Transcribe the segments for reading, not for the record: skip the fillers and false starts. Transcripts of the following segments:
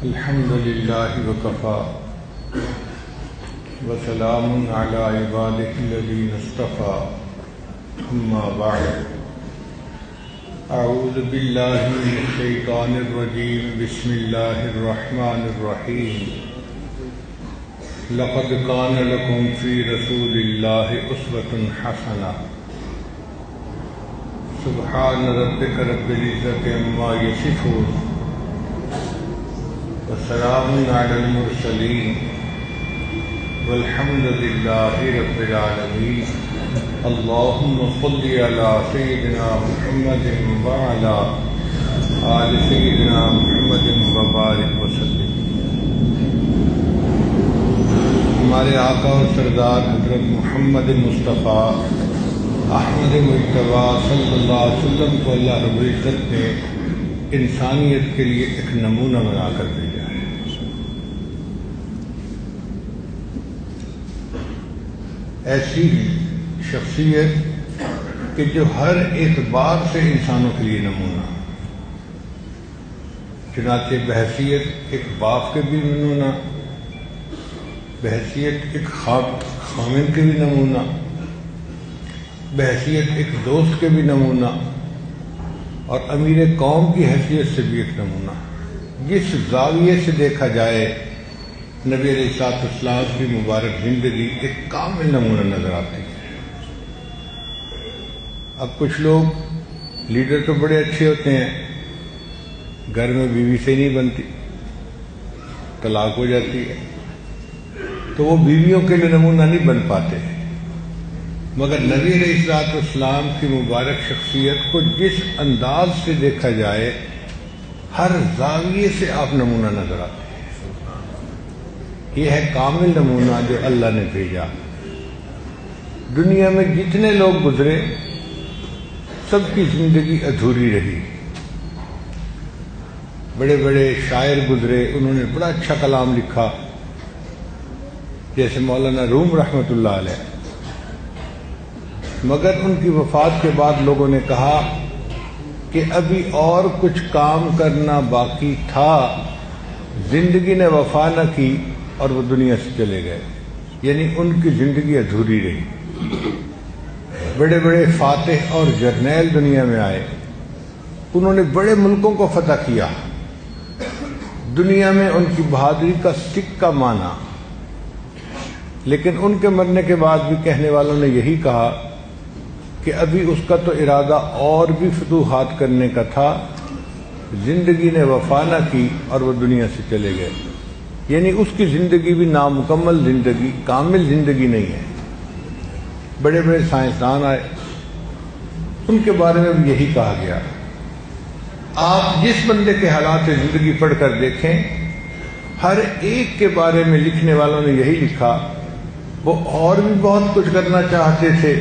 الحمد لله وكفى وسلام على عباده الذين اصطفى أما بعد أعوذ بالله من الشيطان الرجيم بسم الله الرحمن الرحيم لقد كان لكم في رسول الله أسوة حسنة سبحان ربك رب العزة عما يصفون والسلام على المرسلين والحمد لله رب العالمين اللهم صل على سيدنا محمد وعلى آل سيدنا محمد وبارك وسلم۔ ہمارے آقا اور سردار حضرت محمد مصطفیٰ احمد مجتبیٰ صلی اللہ علیہ وسلم کو اللہ رب العزت نے انسانیت کے لیے ایک نمونہ بنا کر بھیجا ہے۔ ایسی شخصیت کہ جو ہر اعتبار سے انسانوں کے لیے نمونہ، چنانچہ بحیثیت ایک باپ کے بھی نمونہ، بحیثیت ایک خامن کے بھی نمونہ، بحیثیت ایک دوست کے بھی نمونہ، اور امیر قوم کی حیثیت سے بھی ایک نمونہ۔ جس زاویے سے دیکھا جائے نبی علیہ السلام کی مبارک زندگی ایک کامل نمونہ نظر آتی ہے۔ اب کچھ لوگ لیڈر تو بڑے اچھے ہوتے ہیں، گھر میں بیوی سے نہیں بنتی، طلاق ہو جاتی ہے، تو وہ بیویوں کے لیے نمونہ نہیں بن پاتے، مگر نبی علیہ السلام کی مبارک شخصیت کو جس انداز سے دیکھا جائے ہر زاویے سے آپ نمونہ نظر آتے ہیں۔ یہ ہے کامل نمونہ جو اللہ نے بھیجا۔ دنیا میں جتنے لوگ گزرے سب کی زندگی ادھوری رہی۔ بڑے بڑے شاعر گزرے، انہوں نے بڑا اچھا کلام لکھا، جیسے مولانا روم رحمۃ اللہ علیہ، مگر ان کی وفات کے بعد لوگوں نے کہا کہ ابھی اور کچھ کام کرنا باقی تھا، زندگی نے وفا نہ کی اور وہ دنیا سے چلے گئے، یعنی ان کی زندگی ادھوری رہی۔ بڑے بڑے فاتح اور جرنیل دنیا میں آئے، انہوں نے بڑے ملکوں کو فتح کیا، دنیا میں ان کی بہادری کا سکہ مانا، لیکن ان کے مرنے کے بعد بھی کہنے والوں نے یہی کہا کہ ابھی اس کا تو ارادہ اور بھی فتوحات کرنے کا تھا، زندگی نے وفا نہ کی اور وہ دنیا سے چلے گئے، یعنی اس کی زندگی بھی نامکمل زندگی، کامل زندگی نہیں ہے۔ بڑے بڑے سائنسدان آئے، ان کے بارے میں بھی یہی کہا گیا۔ آپ جس بندے کے حالات زندگی پڑھ کر دیکھیں، ہر ایک کے بارے میں لکھنے والوں نے یہی لکھا، وہ اور بھی بہت کچھ کرنا چاہتے تھے،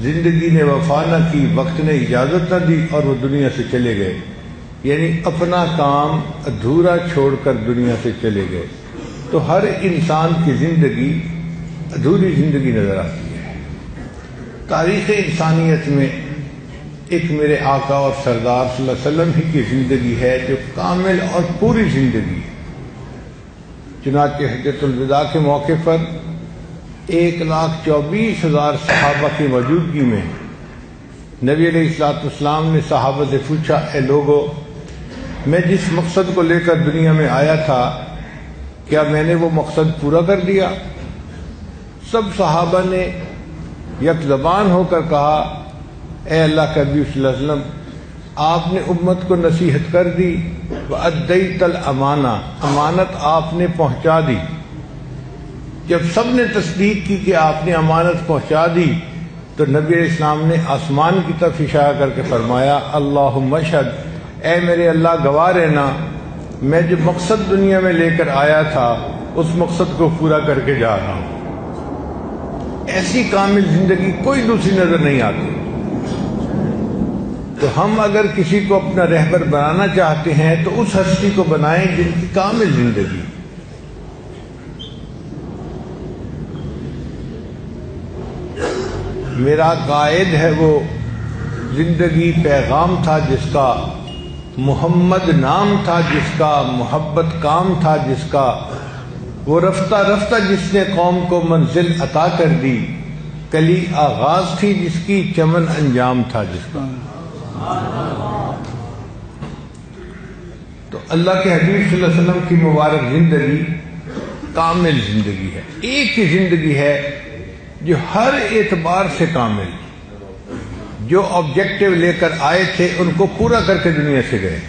زندگی نے وفا نہ کی، وقت نے اجازت نہ دی اور وہ دنیا سے چلے گئے، یعنی اپنا کام ادھورا چھوڑ کر دنیا سے چلے گئے۔ تو ہر انسان کی زندگی ادھوری زندگی نظر آتی ہے۔ تاریخ انسانیت میں ایک میرے آقا اور سردار صلی اللہ علیہ وسلم ہی کی زندگی ہے جو کامل اور پوری زندگی ہے۔ چنانچہ حجۃ الوداع کے موقع پر 1,24,000 صحابہ کی موجودگی میں نبی علیہ الصلوۃ والسلام نے صحابہ سے پوچھا، اے لوگو، میں جس مقصد کو لے کر دنیا میں آیا تھا کیا میں نے وہ مقصد پورا کر دیا؟ سب صحابہ نے یک زبان ہو کر کہا، اے اللہ کے نبی صلی اللہ علیہ وسلم، آپ نے امت کو نصیحت کر دی، وَأَدَّيْتَ الْأَمَانَةَ، امانت آپ نے پہنچا دی۔ جب سب نے تصدیق کی کہ آپ نے امانت پہنچا دی تو نبی علیہ السلام نے آسمان کی طرف اشارہ کر کے فرمایا، اللہم اشہد، اے میرے اللہ گواہ رہنا، میں جو مقصد دنیا میں لے کر آیا تھا اس مقصد کو پورا کر کے جا رہا ہوں۔ ایسی کامل زندگی کوئی دوسری نظر نہیں آتی۔ تو ہم اگر کسی کو اپنا رہبر بنانا چاہتے ہیں تو اس ہستی کو بنائیں جن کی کامل زندگی۔ میرا قائد ہے وہ زندگی پیغام تھا جس کا، محمد نام تھا جس کا، محبت کام تھا جس کا، وہ رفتہ رفتہ جس نے قوم کو منزل عطا کر دی، کلی آغاز تھی جس کی، چمن انجام تھا جس کا۔ تو اللہ کے حبیب صلی اللہ علیہ وسلم کی مبارک زندگی کامل زندگی ہے، ایک ہی زندگی ہے جو ہر اعتبار سے کامل، جو آبجیکٹو لے کر آئے تھے ان کو پورا کر کے دنیا سے گئے۔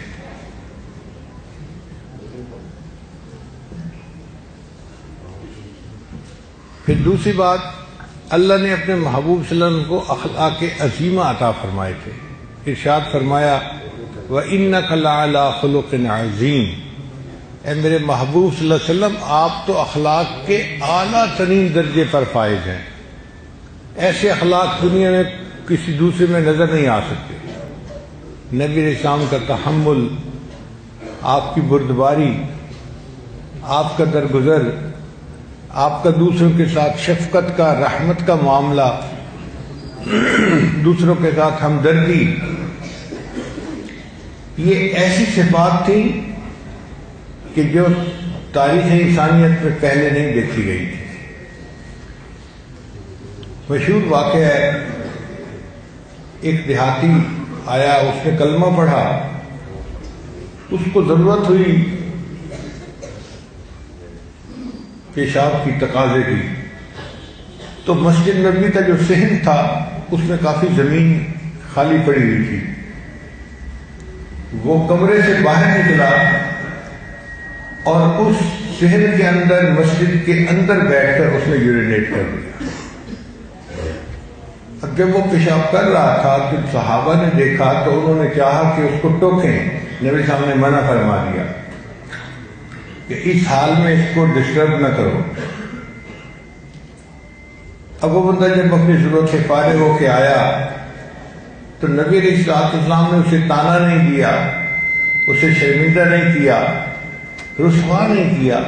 پھر دوسری بات، اللہ نے اپنے محبوب صلی اللہ علیہ وسلم کو اخلاق عظیمہ عطا فرمائے تھے۔ ارشاد فرمایا، وَإِنَّكَ لَعَلَىٰ خُلُقٍ عَظِيمٍ، اے میرے محبوب صلی اللہ علیہ وسلم آپ تو اخلاق کے اعلیٰ ترین درجے پر فائز ہیں۔ ایسے اخلاق دنیا میں کسی دوسرے میں نظر نہیں آ سکتے۔ نبی علیہ السلام کا تحمل، آپ کی بردباری، آپ کا درگزر، آپ کا دوسروں کے ساتھ شفقت کا، رحمت کا معاملہ، دوسروں کے ساتھ ہمدردی، یہ ایسی صفات تھی کہ جو تاریخ انسانیت میں پہلے نہیں دیکھی گئی تھی۔ مشہور واقعہ ہے، ایک دیہاتی آیا، اس نے کلمہ پڑھا، اس کو ضرورت ہوئی پیشاب کی، تقاضے کی، تو مسجد نبوی کا جو صحن تھا اس میں کافی زمین خالی پڑی ہوئی تھی، وہ کمرے سے باہر نکلا اور اس صحن کے اندر، مسجد کے اندر بیٹھ کر اس نے یورینیٹ کر دیا۔ اب جب وہ پیشاب کر رہا تھا تو صحابہ نے دیکھا تو انہوں نے چاہا کہ اس کو ٹوکیں، نبی صاحب نے منع فرما دیا کہ اس حال میں اس کو ڈسٹرب نہ کرو۔ اب وہ بندہ جب اپنی ضرورت سے فارغ ہو کے آیا تو نبی علیہ السلام نے اسے تانا نہیں دیا، اسے شرمندہ نہیں کیا، رسوا نہیں کیا،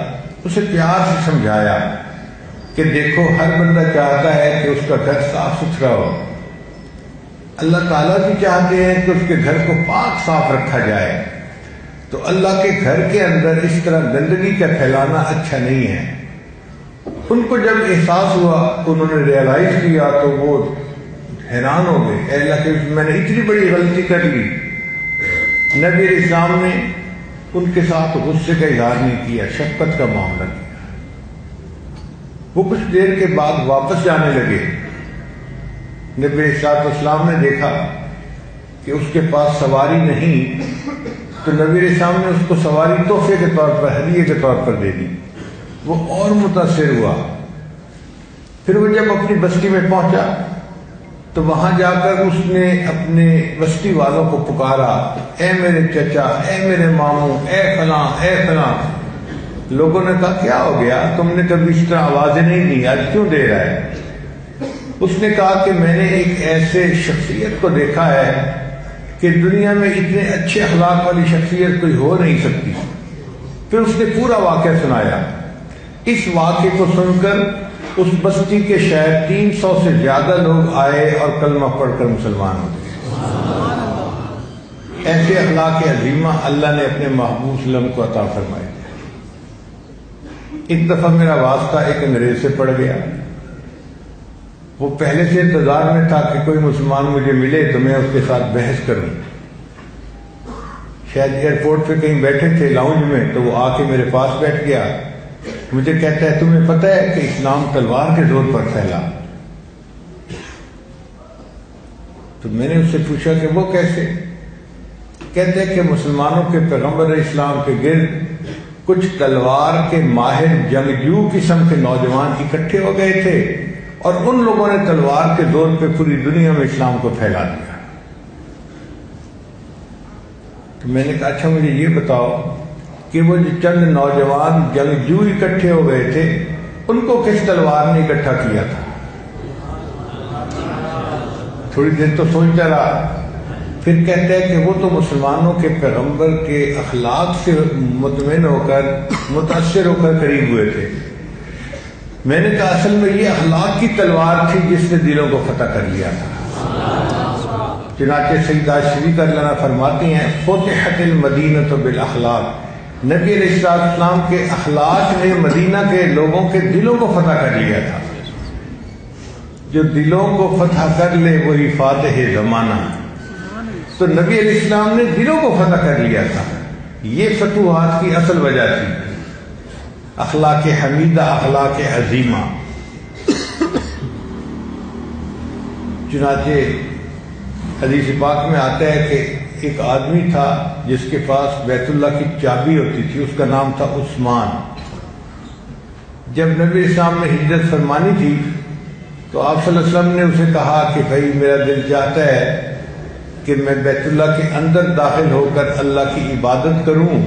اسے پیار سے سمجھایا کہ دیکھو ہر بندہ چاہتا ہے کہ اس کا گھر صاف ستھرا ہو، اللہ تعالیٰ بھی چاہتے ہیں کہ اس کے گھر کو پاک صاف رکھا جائے، تو اللہ کے گھر کے اندر اس طرح گندگی کا پھیلانا اچھا نہیں ہے۔ ان کو جب احساس ہوا، انہوں نے ریئلائز کیا تو وہ حیران ہو گئے، اے اللہ کے میں نے اتنی بڑی غلطی کر لی۔ نبی علیہ السلام نے ان کے ساتھ غصے کا اظہار نہیں کیا، شفقت کا معاملہ کیا۔ وہ کچھ دیر کے بعد واپس جانے لگے، نبی علیہ السلام نے دیکھا کہ اس کے پاس سواری نہیں، تو نبی علیہ السلام نے اس کو سواری تحفے کے طور پر، ہدیے کے طور پر دے دی۔ وہ اور متاثر ہوا۔ پھر وہ جب اپنی بستی میں پہنچا تو وہاں جا کر اس نے اپنے بستی والوں کو پکارا، اے میرے چچا، اے میرے ماموں، اے فلاں، اے فلاں۔ لوگوں نے کہا کیا ہو گیا، تم نے کبھی اس طرح آوازیں نہیں دی، آج کیوں دے رہا ہے؟ اس نے کہا کہ میں نے ایک ایسے شخصیت کو دیکھا ہے کہ دنیا میں اتنے اچھے اخلاق والی شخصیت کوئی ہو نہیں سکتی۔ پھر اس نے پورا واقعہ سنایا۔ اس واقعے کو سن کر اس بستی کے شاید 300 سے زیادہ لوگ آئے اور کلمہ پڑھ کر مسلمان ہو گئے۔ ایسے اخلاق عظیمہ اللہ نے اپنے محبوب صلی اللہ علیہ وسلم کو عطا فرمائے۔ ایک دفعہ میرا واسطہ ایک انگریز سے پڑ گیا، وہ پہلے سے انتظار میں تھا کہ کوئی مسلمان مجھے ملے تو میں اس کے ساتھ بحث کروں. شاید ایئرپورٹ پہ کہیں بیٹھے تھے لاؤنج میں، تو وہ آ کے میرے پاس بیٹھ گیا. مجھے کہتا ہے تمہیں پتہ ہے کہ اسلام تلوار کے زور پر پھیلا؟ تو میں نے اس سے پوچھا کہ وہ کیسے؟ کہتے ہیں کہ مسلمانوں کے پیغمبر اسلام کے گرد کچھ تلوار کے ماہر جنگجو قسم کے نوجوان اکٹھے ہو گئے تھے اور ان لوگوں نے تلوار کے زور پہ پوری دنیا میں اسلام کو پھیلا دیا. تو میں نے کہا اچھا مجھے یہ بتاؤ کہ وہ جو چند نوجوان جنگجو اکٹھے ہو گئے تھے ان کو کس تلوار نے اکٹھا کیا تھا؟ تھوڑی دیر تو سوچتا رہا، پھر کہتے ہیں کہ وہ تو مسلمانوں کے پیغمبر کے اخلاق سے مطمئن ہو کر متاثر ہو کر قریب ہوئے تھے. میں نے کہا اصل میں یہ اخلاق کی تلوار تھی جس نے دلوں کو فتح کر لیا تھا. چنانچہ سیدہ شریف اللہ فرماتی ہیں فتحت المدینہ بالاخلاق، نبی علیہ السلام کے اخلاق نے مدینہ کے لوگوں کے دلوں کو فتح کر لیا تھا. جو دلوں کو فتح کر لے وہی فاتح زمانہ. تو نبی علیہ السلام نے دلوں کو فتح کر لیا تھا. یہ فتوحات کی اصل وجہ تھی، اخلاق حمیدہ، اخلاق عظیمہ. چنانچہ حدیث پاک میں آتا ہے کہ ایک آدمی تھا جس کے پاس بیت اللہ کی چابی ہوتی تھی، اس کا نام تھا عثمان. جب نبی اسلام نے ہجرت فرمانی تھی تو آپ صلی اللہ علیہ وسلم نے اسے کہا کہ بھائی میرا دل چاہتا ہے کہ میں بیت اللہ کے اندر داخل ہو کر اللہ کی عبادت کروں،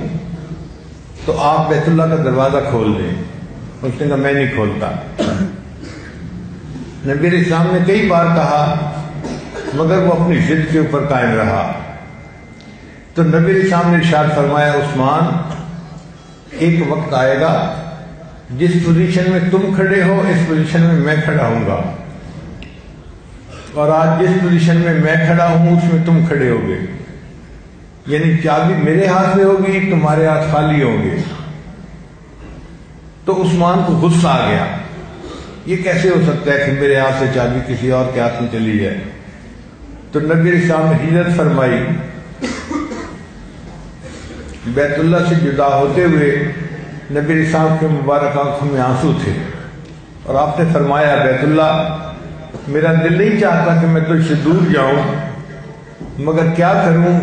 تو آپ بیت اللہ کا دروازہ کھول دیں. اس نے کہا میں نہیں کھولتا. نبی علیہ السلام نے کئی بار کہا مگر وہ اپنی ضد کے اوپر قائم رہا. تو نبی علیہ السلام نے ارشاد فرمایا عثمان ایک وقت آئے گا جس پوزیشن میں تم کھڑے ہو اس پوزیشن میں میں کھڑا ہوں گا، اور آج جس پوزیشن میں میں کھڑا ہوں اس میں تم کھڑے ہوگے. یعنی چابی میرے ہاتھ میں ہوگی، تمہارے ہاتھ خالی ہوں گے. تو عثمان کو غصہ آ گیا، یہ کیسے ہو سکتا ہے کہ میرے ہاتھ سے چابی کسی اور کے ہاتھ میں چلی جائے. تو نبی علیہ السلام نے ہجرت فرمائی. بیت اللہ سے جدا ہوتے ہوئے نبی علیہ السلام کے مبارک آنکھوں میں آنسو تھے، اور آپ نے فرمایا بیت اللہ میرا دل نہیں چاہتا کہ میں تجھ سے دور جاؤں، مگر کیا کروں،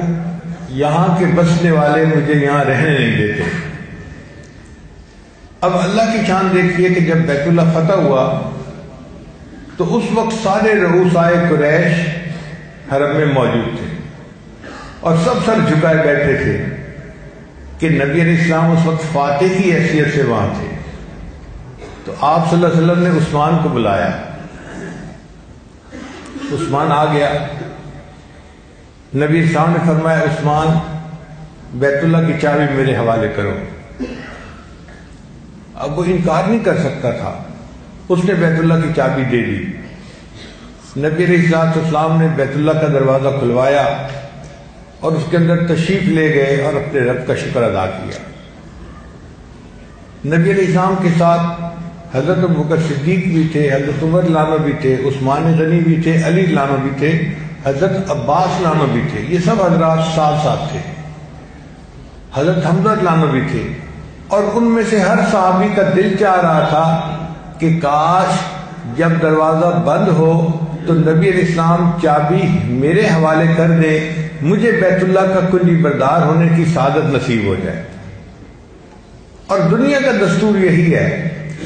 یہاں کے بسنے والے مجھے یہاں رہنے نہیں دیتے. اب اللہ کی شان دیکھیے کہ جب بیت اللہ فتح ہوا تو اس وقت سارے رؤسائے قریش حرم میں موجود تھے اور سب سر جھکائے بیٹھے تھے کہ نبی علیہ السلام اس وقت فاتح کی حیثیت سے وہاں تھے. تو آپ صلی اللہ علیہ وسلم نے عثمان کو بلایا. عثمان آ گیا. نبی السلام نے فرمایا عثمان بیت اللہ کی چابی میرے حوالے کرو. اب وہ انکار نہیں کر سکتا تھا، اس نے بیت اللہ کی چابی دے دی. نبی علیہ السلام نے بیت اللہ کا دروازہ کھلوایا اور اس کے اندر تشریف لے گئے اور اپنے رب کا شکر ادا کیا. نبی علیہ السلام کے ساتھ حضرت ابوبکر صدیق بھی تھے، حضرت عمر لانو بھی تھے، عثمان غنی بھی تھے، علی لانو بھی تھے، حضرت عباس لانو بھی تھے. یہ سب حضرات ساتھ ساتھ تھے. حضرت حمزہ لانو بھی تھے. اور ان میں سے ہر صحابی کا دل چاہ رہا تھا کہ کاش جب دروازہ بند ہو تو نبی علیہ السلام چابی میرے حوالے کر دے، مجھے بیت اللہ کا کنجی بردار ہونے کی سعادت نصیب ہو جائے. اور دنیا کا دستور یہی ہے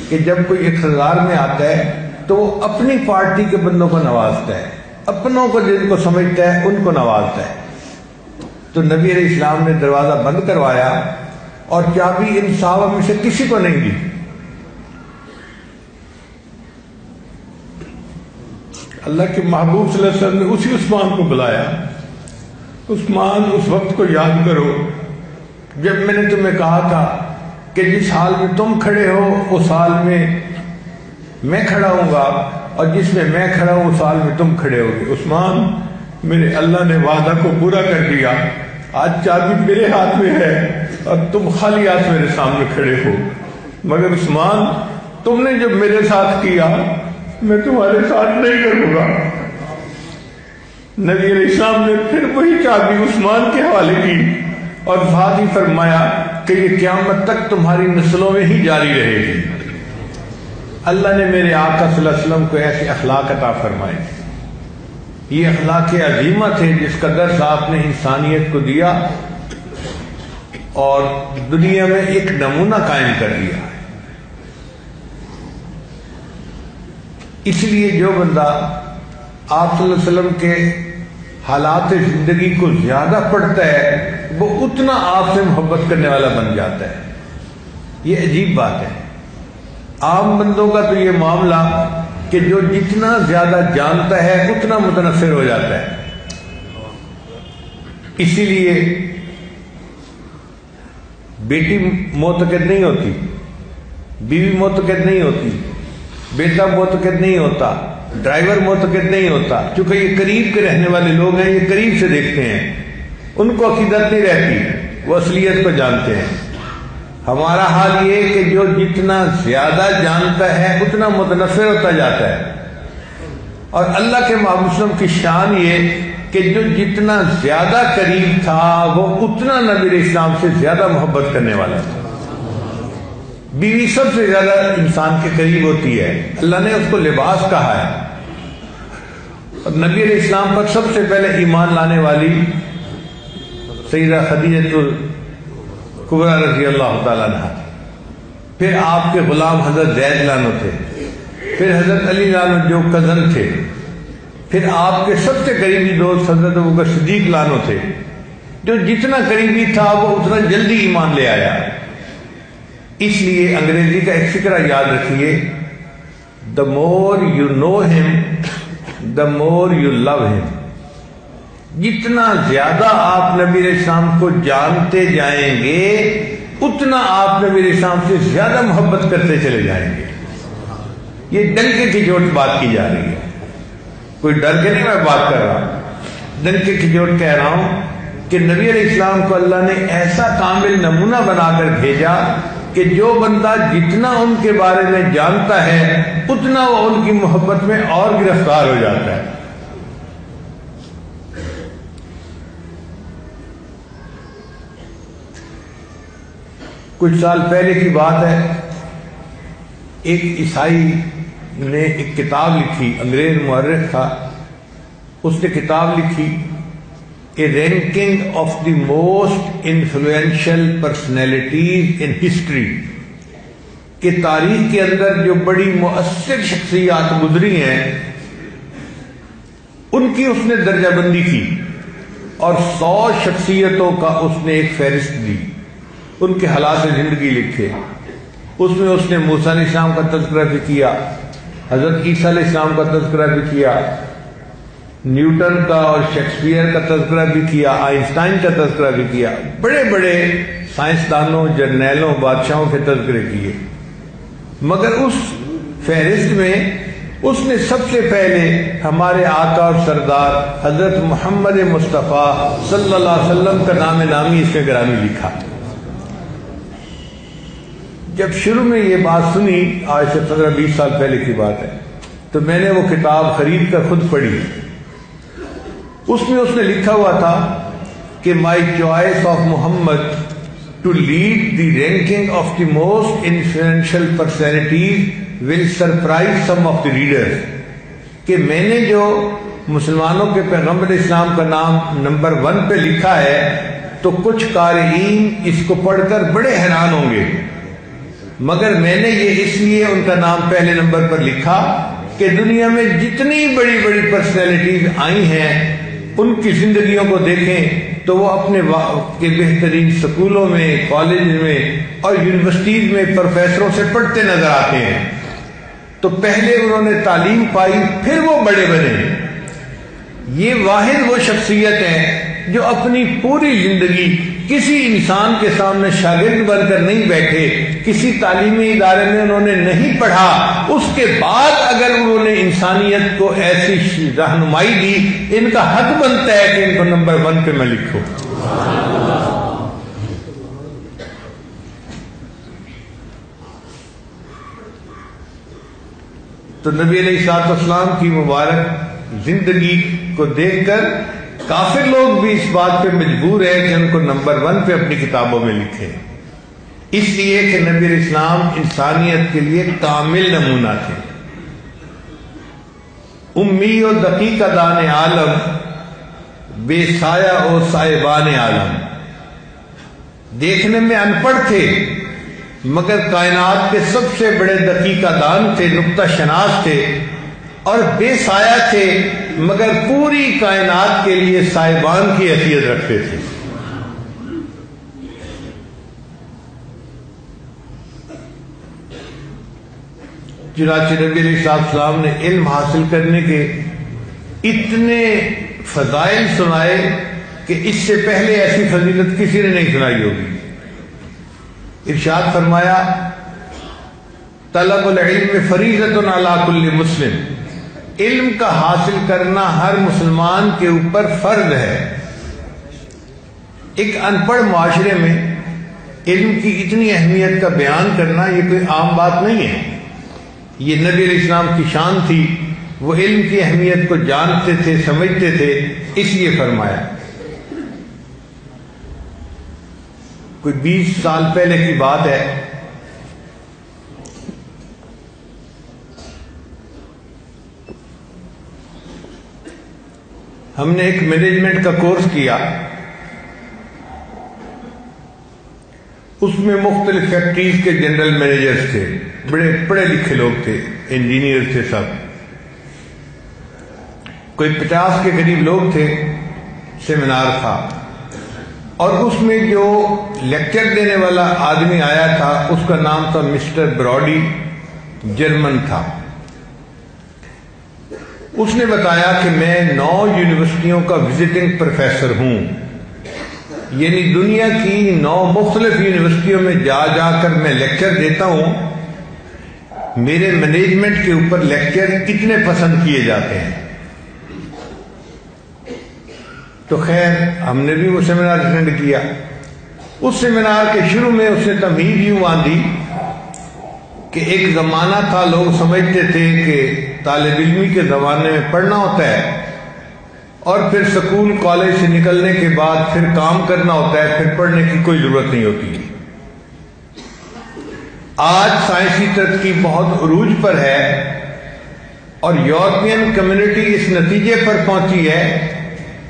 کہ جب کوئی اقتدار میں آتا ہے تو وہ اپنی پارٹی کے بندوں کو نوازتا ہے، اپنوں کو جن کو سمجھتا ہے ان کو نوازتا ہے. تو نبی علیہ السلام نے دروازہ بند کروایا اور چابی ان صحابہ میں سے کسی کو نہیں دی. اللہ کے محبوب صلی اللہ علیہ وسلم نے اسی عثمان کو بلایا. عثمان اس وقت کو یاد کرو جب میں نے تمہیں کہا تھا کہ جس حال میں تم کھڑے ہو اس حال میں میں کھڑا ہوں گا، اور جس میں میں کھڑا ہوں اس حال میں تم کھڑے ہوگے. عثمان میرے اللہ نے وعدہ کو پورا کر دیا. آج چابی میرے ہاتھ میں ہے اور تم خالی ہاتھ میرے سامنے کھڑے ہو، مگر عثمان تم نے جب میرے ساتھ کیا میں تمہارے ساتھ نہیں کروں گا۔ نبی علیہ السلام نے پھر وہی چابی عثمان کے حوالے کی اور ساتھ ہی فرمایا کہ یہ قیامت تک تمہاری نسلوں میں ہی جاری رہے گی۔ اللہ نے میرے آقا صلی اللہ علیہ وسلم کو ایسے اخلاق عطا فرمائے، یہ اخلاق عظیمہ تھے جس کا درس آپ نے انسانیت کو دیا اور دنیا میں ایک نمونہ قائم کر دیا۔ اس لیے جو بندہ آپ صلی اللہ علیہ وسلم کے حالات زندگی کو زیادہ پڑھتا ہے وہ اتنا آپ سے محبت کرنے والا بن جاتا ہے۔ یہ عجیب بات ہے۔ عام بندوں کا تو یہ معاملہ کہ جو جتنا زیادہ جانتا ہے اتنا متنفر ہو جاتا ہے۔ اسی لیے بیٹی معتقد نہیں ہوتی، بیوی معتقد نہیں ہوتی، بیٹا معتقد نہیں ہوتا، ڈرائیور معتقد نہیں ہوتا، چونکہ یہ قریب کے رہنے والے لوگ ہیں، یہ قریب سے دیکھتے ہیں، ان کو عقیدت نہیں رہتی، وہ اصلیت کو جانتے ہیں۔ ہمارا حال یہ کہ جو جتنا زیادہ جانتا ہے اتنا متنفر ہوتا جاتا ہے، اور اللہ کے محبوب صلی اللہ علیہ وسلم کی شان یہ کہ جو جتنا زیادہ قریب تھا وہ اتنا نبی علیہ السلام سے زیادہ محبت کرنے والا تھا۔ بیوی سب سے زیادہ انسان کے قریب ہوتی ہے، اللہ نے اس کو لباس کہا ہے، اور نبی علیہ السلام پر سب سے پہلے ایمان لانے والی سیدہ خدیجہ کبریٰ رضی اللہ تعالیٰ عنہ، پھر آپ کے غلام حضرت زید لانو تھے، پھر حضرت علی لانو جو کزن تھے، پھر آپ کے سب سے قریبی دوست حضرت ابوبکر صدیق لانو تھے۔ جو جتنا قریبی تھا وہ اتنا جلدی ایمان لے آیا۔ اس لیے انگریزی کا ایک فقرہ یاد رکھیے، the more you know him the more you love him۔ جتنا زیادہ آپ نبی علیہ السلام کو جانتے جائیں گے اتنا آپ نبی علیہ السلام سے زیادہ محبت کرتے چلے جائیں گے۔ یہ ڈر کے کھچوٹ بات کی جا رہی ہے، کوئی ڈر کے نہیں میں بات کر رہا، ڈر کے کھچوٹ کہہ رہا ہوں کہ نبی علیہ السلام کو اللہ نے ایسا کامل نمونہ بنا کر بھیجا کہ جو بندہ جتنا ان کے بارے میں جانتا ہے اتنا وہ ان کی محبت میں اور گرفتار ہو جاتا ہے۔ کچھ سال پہلے کی بات ہے، ایک عیسائی نے ایک کتاب لکھی، انگریز مورخ تھا، اس نے کتاب لکھی a ranking of the most influential personalities in history, کہ تاریخ کے اندر جو بڑی مؤثر شخصیات گزری ہیں ان کی اس نے درجہ بندی کی، اور 100 شخصیتوں کا اس نے ایک فہرست دی، ان کے حالات زندگی لکھے۔ اس میں اس نے موسیٰ علیہ السلام کا تذکرہ بھی کیا، حضرت عیسیٰ علیہ السلام کا تذکرہ بھی کیا، نیوٹن کا اور شیکسپیئر کا تذکرہ بھی کیا، آئنسٹائن کا تذکرہ بھی کیا، بڑے بڑے سائنسدانوں، جرنیلوں، بادشاہوں کے تذکرے کیے۔ مگر اس فہرست میں اس نے سب سے پہلے ہمارے آقا اور سردار حضرت محمد مصطفیٰ صلی اللہ علیہ وسلم کا نام نامی اس میں گرامی لکھا۔ جب شروع میں یہ بات سنی، آج سے 15-20 سال پہلے کی بات ہے، تو میں نے وہ کتاب خرید کر خود پڑھی۔ اس میں اس نے لکھا ہوا تھا کہ my choice of Muhammad to lead the ranking of the most influential personalities will surprise some of the readers, کہ میں نے جو مسلمانوں کے پیغمبر اسلام کا نام نمبر 1 پہ لکھا ہے تو کچھ قارئین اس کو پڑھ کر بڑے حیران ہوں گے، مگر میں نے یہ اس لیے ان کا نام پہلے نمبر پر لکھا کہ دنیا میں جتنی بڑی بڑی پرسنالٹیز آئی ہیں ان کی زندگیوں کو دیکھیں تو وہ اپنے وقت کے بہترین سکولوں میں، کالج میں اور یونیورسٹیز میں پروفیسروں سے پڑھتے نظر آتے ہیں۔ تو پہلے انہوں نے تعلیم پائی پھر وہ بڑے بنے۔ یہ واحد وہ شخصیت ہے جو اپنی پوری زندگی کسی انسان کے سامنے شاگرد بن کر نہیں بیٹھے، کسی تعلیمی ادارے میں انہوں نے نہیں پڑھا، اس کے بعد اگر انہوں نے انسانیت کو ایسی رہنمائی دی، ان کا حق بنتا ہے کہ ان کو نمبر 1 پہ میں لکھوں۔ تو تو نبی علیہ السلام کی مبارک زندگی کو دیکھ کر کافر لوگ بھی اس بات پہ مجبور ہیں کہ ان کو نمبر 1 پہ اپنی کتابوں میں لکھیں، اس لیے کہ نبی علیہ السلام انسانیت کے لیے کامل نمونہ تھے۔ امی و دقیق دان عالم، بے سایہ و صاحبان عالم، دیکھنے میں ان پڑھ تھے مگر کائنات کے سب سے بڑے دقیقہ دان تھے، نقطہ شناس تھے، اور بے سایہ تھے مگر پوری کائنات کے لیے صاحبان کی حیثیت رکھتے تھے۔ چنانچہ نبی علیہ السلام نے علم حاصل کرنے کے اتنے فضائل سنائے کہ اس سے پہلے ایسی فضیلت کسی نے نہیں سنائی ہوگی۔ ارشاد فرمایا، طلب العلم فریضۃ علی کل مسلم، علم کا حاصل کرنا ہر مسلمان کے اوپر فرض ہے۔ ایک ان پڑھ معاشرے میں علم کی اتنی اہمیت کا بیان کرنا یہ کوئی عام بات نہیں ہے، یہ نبی علیہ السلام کی شان تھی، وہ علم کی اہمیت کو جانتے تھے، سمجھتے تھے، اس لیے فرمایا۔ کوئی 20 سال پہلے کی بات ہے، ہم نے ایک مینجمنٹ کا کورس کیا، اس میں مختلف فیکٹریز کے جنرل مینیجرز تھے، بڑے پڑھے لکھے لوگ تھے، انجینئر تھے سب، کوئی 50 کے قریب لوگ تھے، سیمینار تھا، اور اس میں جو لیکچر دینے والا آدمی آیا تھا اس کا نام تھا مسٹر براڈی، جرمن تھا۔ اس نے بتایا کہ میں 9 یونیورسٹیوں کا وزٹنگ پروفیسر ہوں، یعنی دنیا کی 9 مختلف یونیورسٹیوں میں جا جا کر میں لیکچر دیتا ہوں، میرے مینجمنٹ کے اوپر لیکچر کتنے پسند کیے جاتے ہیں۔ تو خیر ہم نے بھی وہ سیمینار اٹینڈ کیا۔ اس سیمینار کے شروع میں اس نے تمہید یوں باندھی کہ ایک زمانہ تھا، لوگ سمجھتے تھے کہ طالب علمی کے زمانے میں پڑھنا ہوتا ہے اور پھر سکول کالج سے نکلنے کے بعد پھر کام کرنا ہوتا ہے، پھر پڑھنے کی کوئی ضرورت نہیں ہوتی۔ آج سائنسی ترقی بہت عروج پر ہے اور یورپین کمیونٹی اس نتیجے پر پہنچی ہے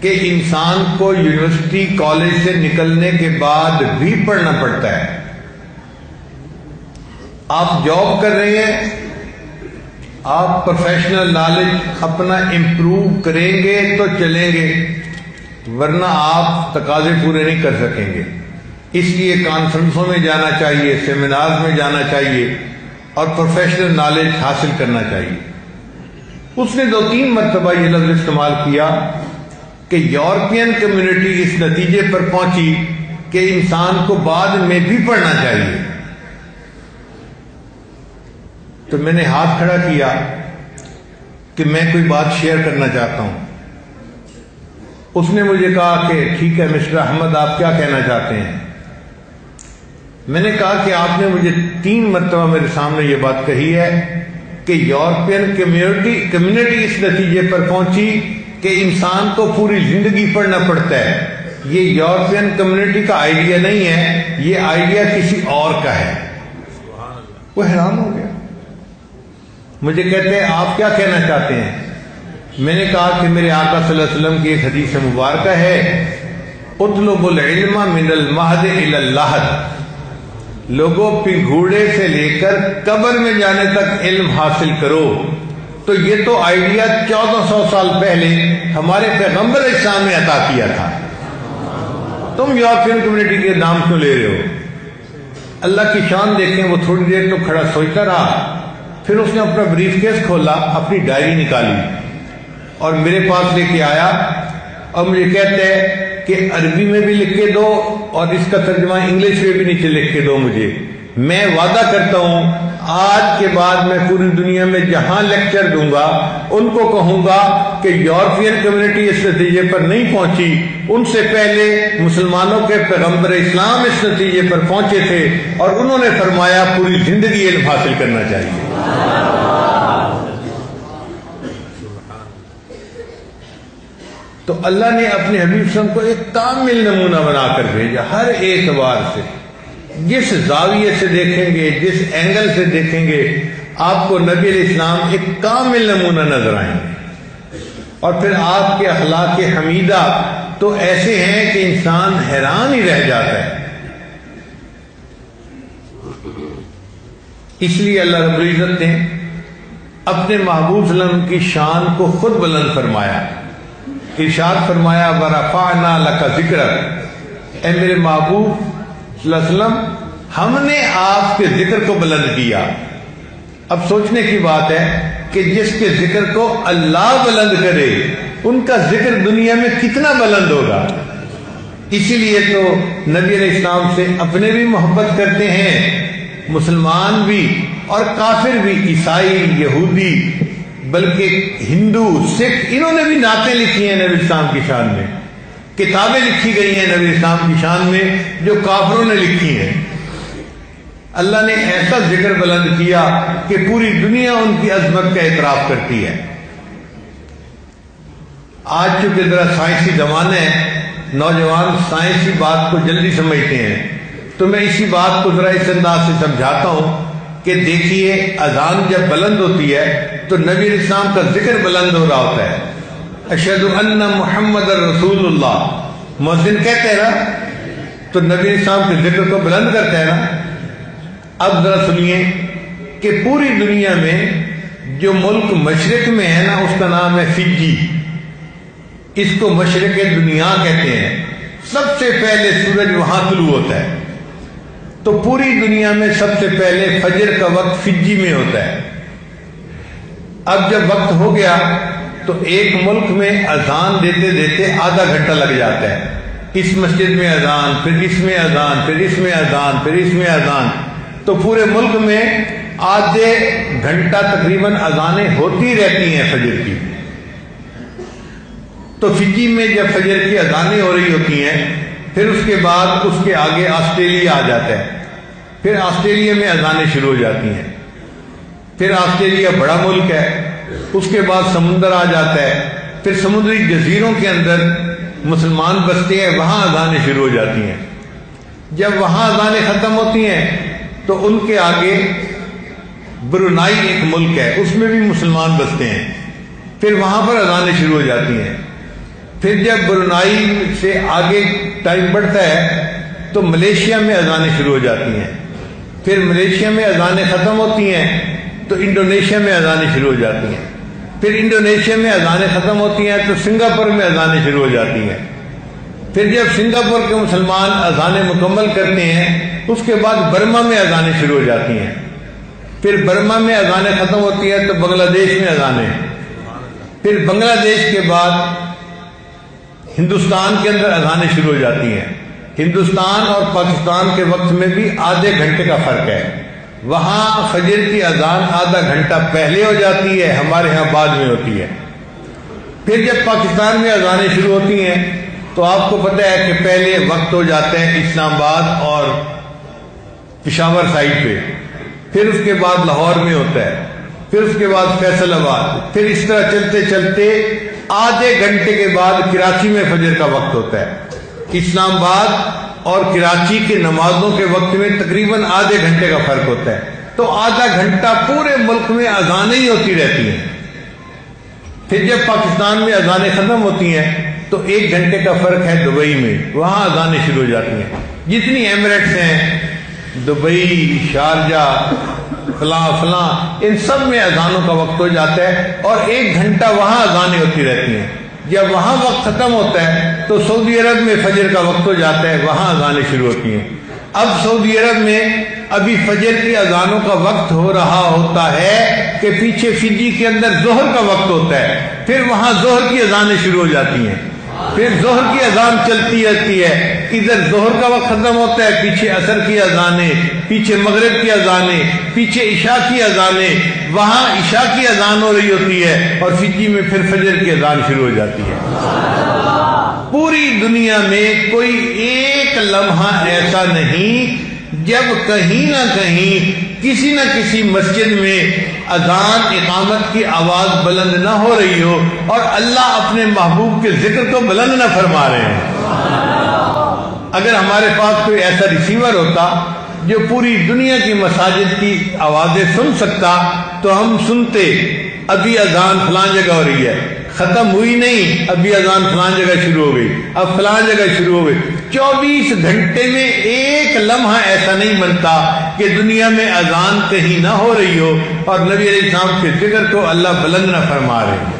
کہ انسان کو یونیورسٹی کالج سے نکلنے کے بعد بھی پڑھنا پڑتا ہے۔ آپ جاب کر رہے ہیں، آپ پروفیشنل نالج اپنا امپروو کریں گے تو چلیں گے، ورنہ آپ تقاضے پورے نہیں کر سکیں گے۔ اس لیے کانفرنسوں میں جانا چاہیے، سیمینار میں جانا چاہیے اور پروفیشنل نالج حاصل کرنا چاہیے۔ اس نے 2-3 مرتبہ یہ لفظ استعمال کیا کہ یورپین کمیونٹی اس نتیجے پر پہنچی کہ انسان کو بعد میں بھی پڑھنا چاہیے۔ تو میں نے ہاتھ کھڑا کیا کہ میں کوئی بات شیئر کرنا چاہتا ہوں۔ اس نے مجھے کہا کہ ٹھیک ہے مسٹر احمد، آپ کیا کہنا چاہتے ہیں؟ میں نے کہا کہ آپ نے مجھے 3 مرتبہ میرے سامنے یہ بات کہی ہے کہ یورپین کمیونٹی اس نتیجے پر پہنچی کہ انسان کو پوری زندگی پڑھنا پڑتا ہے۔ یہ یورپین کمیونٹی کا آئیڈیا نہیں ہے، یہ آئیڈیا کسی اور کا ہے۔ وہ حیران ہو گیا، مجھے کہتے ہیں آپ کیا کہنا چاہتے ہیں؟ میں نے کہا کہ میرے آقا صلی اللہ علیہ وسلم کی ایک حدیث مبارکہ ہے، اطلب العلم من المہد الی اللحد، لوگوں پنگھوڑے سے لے کر قبر میں جانے تک علم حاصل کرو۔ تو یہ تو آئیڈیا 1400 سال پہلے ہمارے پیغمبر اسلام نے عطا کیا تھا، تم یورپین کمیونٹی کے نام کیوں لے رہے ہو؟ اللہ کی شان دیکھیں، وہ تھوڑی دیر تو کھڑا سوچتا رہا، پھر اس نے اپنا بریف کیس کھولا، اپنی ڈائری نکالی اور میرے پاس لے کے آیا اور مجھے کہتے ہیں کہ عربی میں بھی لکھ کے دو اور اس کا ترجمہ انگلش میں بھی نیچے لکھ کے دو مجھے۔ میں وعدہ کرتا ہوں آج کے بعد میں پوری دنیا میں جہاں لیکچر دوں گا ان کو کہوں گا کہ یورپین کمیونٹی اس نتیجے پر نہیں پہنچی، ان سے پہلے مسلمانوں کے پیغمبر اسلام اس نتیجے پر پہنچے تھے اور انہوں نے فرمایا پوری زندگی علم حاصل کرنا چاہیے۔ تو اللہ نے اپنے حبیب صلی اللہ علیہ وسلم کو ایک کامل نمونہ بنا کر بھیجا، ہر اعتبار سے، جس زاویے سے دیکھیں گے، جس اینگل سے دیکھیں گے، آپ کو نبی علیہ السلام ایک کامل نمونہ نظر آئیں گے۔ اور پھر آپ کے اخلاق حمیدہ تو ایسے ہیں کہ انسان حیران ہی رہ جاتا ہے۔ اس لیے اللہ رب العزت نے اپنے محبوب صلی اللہ علیہ وسلم کی شان کو خود بلند فرمایا، ارشاد فرمایا وَرَفَعْنَا لَكَ ذِكْرَكَ، اے میرے محبوب صلی اللہ علیہ وسلم ہم نے آپ کے ذکر کو بلند کیا۔ اب سوچنے کی بات ہے کہ جس کے ذکر کو اللہ بلند کرے ان کا ذکر دنیا میں کتنا بلند ہوگا۔ اسی لیے تو نبی علیہ السلام سے اپنے بھی محبت کرتے ہیں مسلمان بھی اور کافر بھی، عیسائی، یہودی، بلکہ ہندو، سکھ، انہوں نے بھی نعتیں لکھی ہیں نبی السلام کی شان میں، کتابیں لکھی گئی ہیں نبی السلام کی شان میں جو کافروں نے لکھی ہیں۔ اللہ نے ایسا ذکر بلند کیا کہ پوری دنیا ان کی عظمت کا اعتراف کرتی ہے۔ آج چونکہ ذرا سائنسی زمانہ ہے، نوجوان سائنسی بات کو جلدی سمجھتے ہیں، تو میں اسی بات کو ذرا اس انداز سے سمجھاتا ہوں کہ دیکھیے اذان جب بلند ہوتی ہے تو نبی علیہ السلام کا ذکر بلند ہو رہا ہوتا ہے، اشہد ان محمد رسول اللہ، مؤذن کہتے ہیں نا، تو نبی علیہ السلام کے ذکر کو بلند کرتا ہے نا۔ اب ذرا سنیے کہ پوری دنیا میں جو ملک مشرق میں ہے نا اس کا نام ہے فجی، اس کو مشرق دنیا کہتے ہیں، سب سے پہلے سورج وہاں طلوع ہوتا ہے، تو پوری دنیا میں سب سے پہلے فجر کا وقت فجی میں ہوتا ہے۔ اب جب وقت ہو گیا تو ایک ملک میں اذان دیتے دیتے آدھا گھنٹہ لگ جاتا ہے، اس مسجد میں اذان، پھر اس میں اذان، پھر اس میں اذان، پھر اس میں اذان، تو پورے ملک میں آدھے گھنٹہ تقریباً اذانیں ہوتی رہتی ہیں فجر کی۔ تو فجی میں جب فجر کی اذانیں ہو رہی ہوتی ہیں، پھر اس کے بعد اس کے آگے آسٹریلیا آ جاتا ہے، پھر آسٹریلیا میں اذانیں شروع ہو جاتی ہیں، پھر آسٹریلیا بڑا ملک ہے، اس کے بعد سمندر آ جاتا ہے، پھر سمندری جزیروں کے اندر مسلمان بستے ہیں، وہاں اذانیں شروع ہو جاتی ہیں۔ جب وہاں اذانیں ختم ہوتی ہیں تو ان کے آگے برونائی ایک ملک ہے، اس میں بھی مسلمان بستے ہیں، پھر وہاں پر اذانیں شروع ہو جاتی ہیں۔ پھر جب برونائی سے آگے ٹائم بڑھتا ہے تو ملیشیا میں اذانیں شروع ہو جاتی ہیں، پھر ملیشیا میں اذانیں ختم ہوتی ہیں تو انڈونیشیا میں اذانیں شروع ہو جاتی ہیں، پھر انڈونیشیا میں اذانیں ختم ہوتی ہیں تو سنگاپور میں اذانیں شروع ہو جاتی ہیں، پھر جب سنگاپور کے مسلمان اذانیں مکمل کرتے ہیں اس کے بعد برما میں اذانیں شروع ہو جاتی ہیں، پھر برما میں اذانیں ختم ہوتی ہیں تو بنگلہ دیش میں اذانیں، پھر بنگلہ دیش کے بعد ہندوستان کے اندر اذانیں شروع ہو جاتی ہیں۔ ہندوستان اور پاکستان کے وقت میں بھی آدھے گھنٹے کا فرق ہے، وہاں فجر کی اذان آدھا گھنٹہ پہلے ہو جاتی ہے، ہمارے ہاں بعد میں ہوتی ہے۔ پھر جب پاکستان میں اذانیں شروع ہوتی ہیں تو آپ کو پتہ ہے کہ پہلے وقت ہو جاتے ہیں اسلام آباد اور پشاور سائڈ پہ، پھر اس کے بعد لاہور میں ہوتا ہے، پھر اس کے بعد فیصل آباد، پھر اس طرح چلتے چلتے آدھے گھنٹے کے بعد کراچی میں فجر کا وقت ہوتا ہے۔ اسلام آباد اور کراچی کے نمازوں کے وقت میں تقریباً آدھے گھنٹے کا فرق ہوتا ہے، تو آدھا گھنٹہ پورے ملک میں اذانیں ہی ہوتی رہتی ہیں۔ پھر جب پاکستان میں اذانیں ختم ہوتی ہیں تو ایک گھنٹے کا فرق ہے دبئی میں، وہاں اذانیں شروع ہو جاتی ہیں۔ جتنی ایمریٹس ہیں، دبئی، شارجہ، فلاں فلاں، ان سب میں اذانوں کا وقت ہو جاتا ہے اور ایک گھنٹہ وہاں اذانیں ہوتی رہتی ہیں۔ جب وہاں وقت ختم ہوتا ہے تو سعودی عرب میں فجر کا وقت ہو جاتا ہے، وہاں اذانیں شروع ہوتی ہیں۔ اب سعودی عرب میں ابھی فجر کی اذانوں کا وقت ہو رہا ہوتا ہے کہ پیچھے فجی کے اندر ظہر کا وقت ہوتا ہے، پھر وہاں ظہر کی اذانیں شروع ہو جاتی ہیں، پھر ظہر کی اذان چلتی رہتی ہے، ادھر ظہر کا وقت ختم ہوتا ہے، پیچھے عصر کی اذانیں، پیچھے مغرب کی اذانیں، پیچھے عشاء کی اذانیں، وہاں عشاء کی اذان ہو رہی ہوتی ہے اور فجی میں پھر فجر کی اذان شروع ہو جاتی ہے۔ پوری دنیا میں کوئی ایک لمحہ ایسا نہیں جب کہیں نہ کہیں کسی نہ کسی مسجد میں اذان اقامت کی آواز بلند نہ ہو رہی ہو اور اللہ اپنے محبوب کے ذکر کو بلند نہ فرما رہے ہیں۔ اگر ہمارے پاس کوئی ایسا ریسیور ہوتا جو پوری دنیا کی مساجد کی آوازیں سن سکتا تو ہم سنتے، ابھی اذان فلاں جگہ ہو رہی ہے، ختم ہوئی نہیں، ابھی اذان فلاں جگہ شروع ہو گئی، اب فلاں جگہ شروع ہو گئی۔ 24 گھنٹے میں ایک لمحہ ایسا نہیں بنتا کہ دنیا میں اذان کہیں نہ ہو رہی ہو اور نبی علیہ السلام کے ذکر کو اللہ بلند نہ فرما رہے۔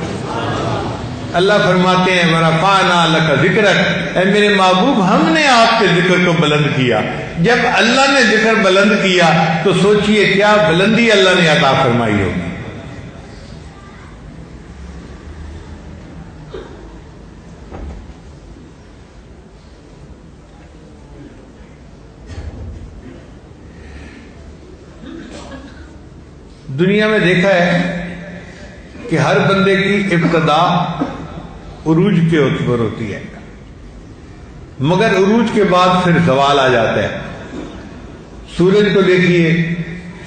اللہ فرماتے ہیں وَرَفَعْنَا لَكَ ذِكْرَكَ، اے میرے محبوب ہم نے آپ کے ذکر کو بلند کیا۔ جب اللہ نے ذکر بلند کیا تو سوچئے کیا بلندی اللہ نے عطا فرمائی ہوگی۔ دنیا میں دیکھا ہے کہ ہر بندے کی ابتدا عروج کے اوپر ہوتی ہے، مگر عروج کے بعد پھر زوال آ جاتا ہے۔ سورج کو دیکھیے،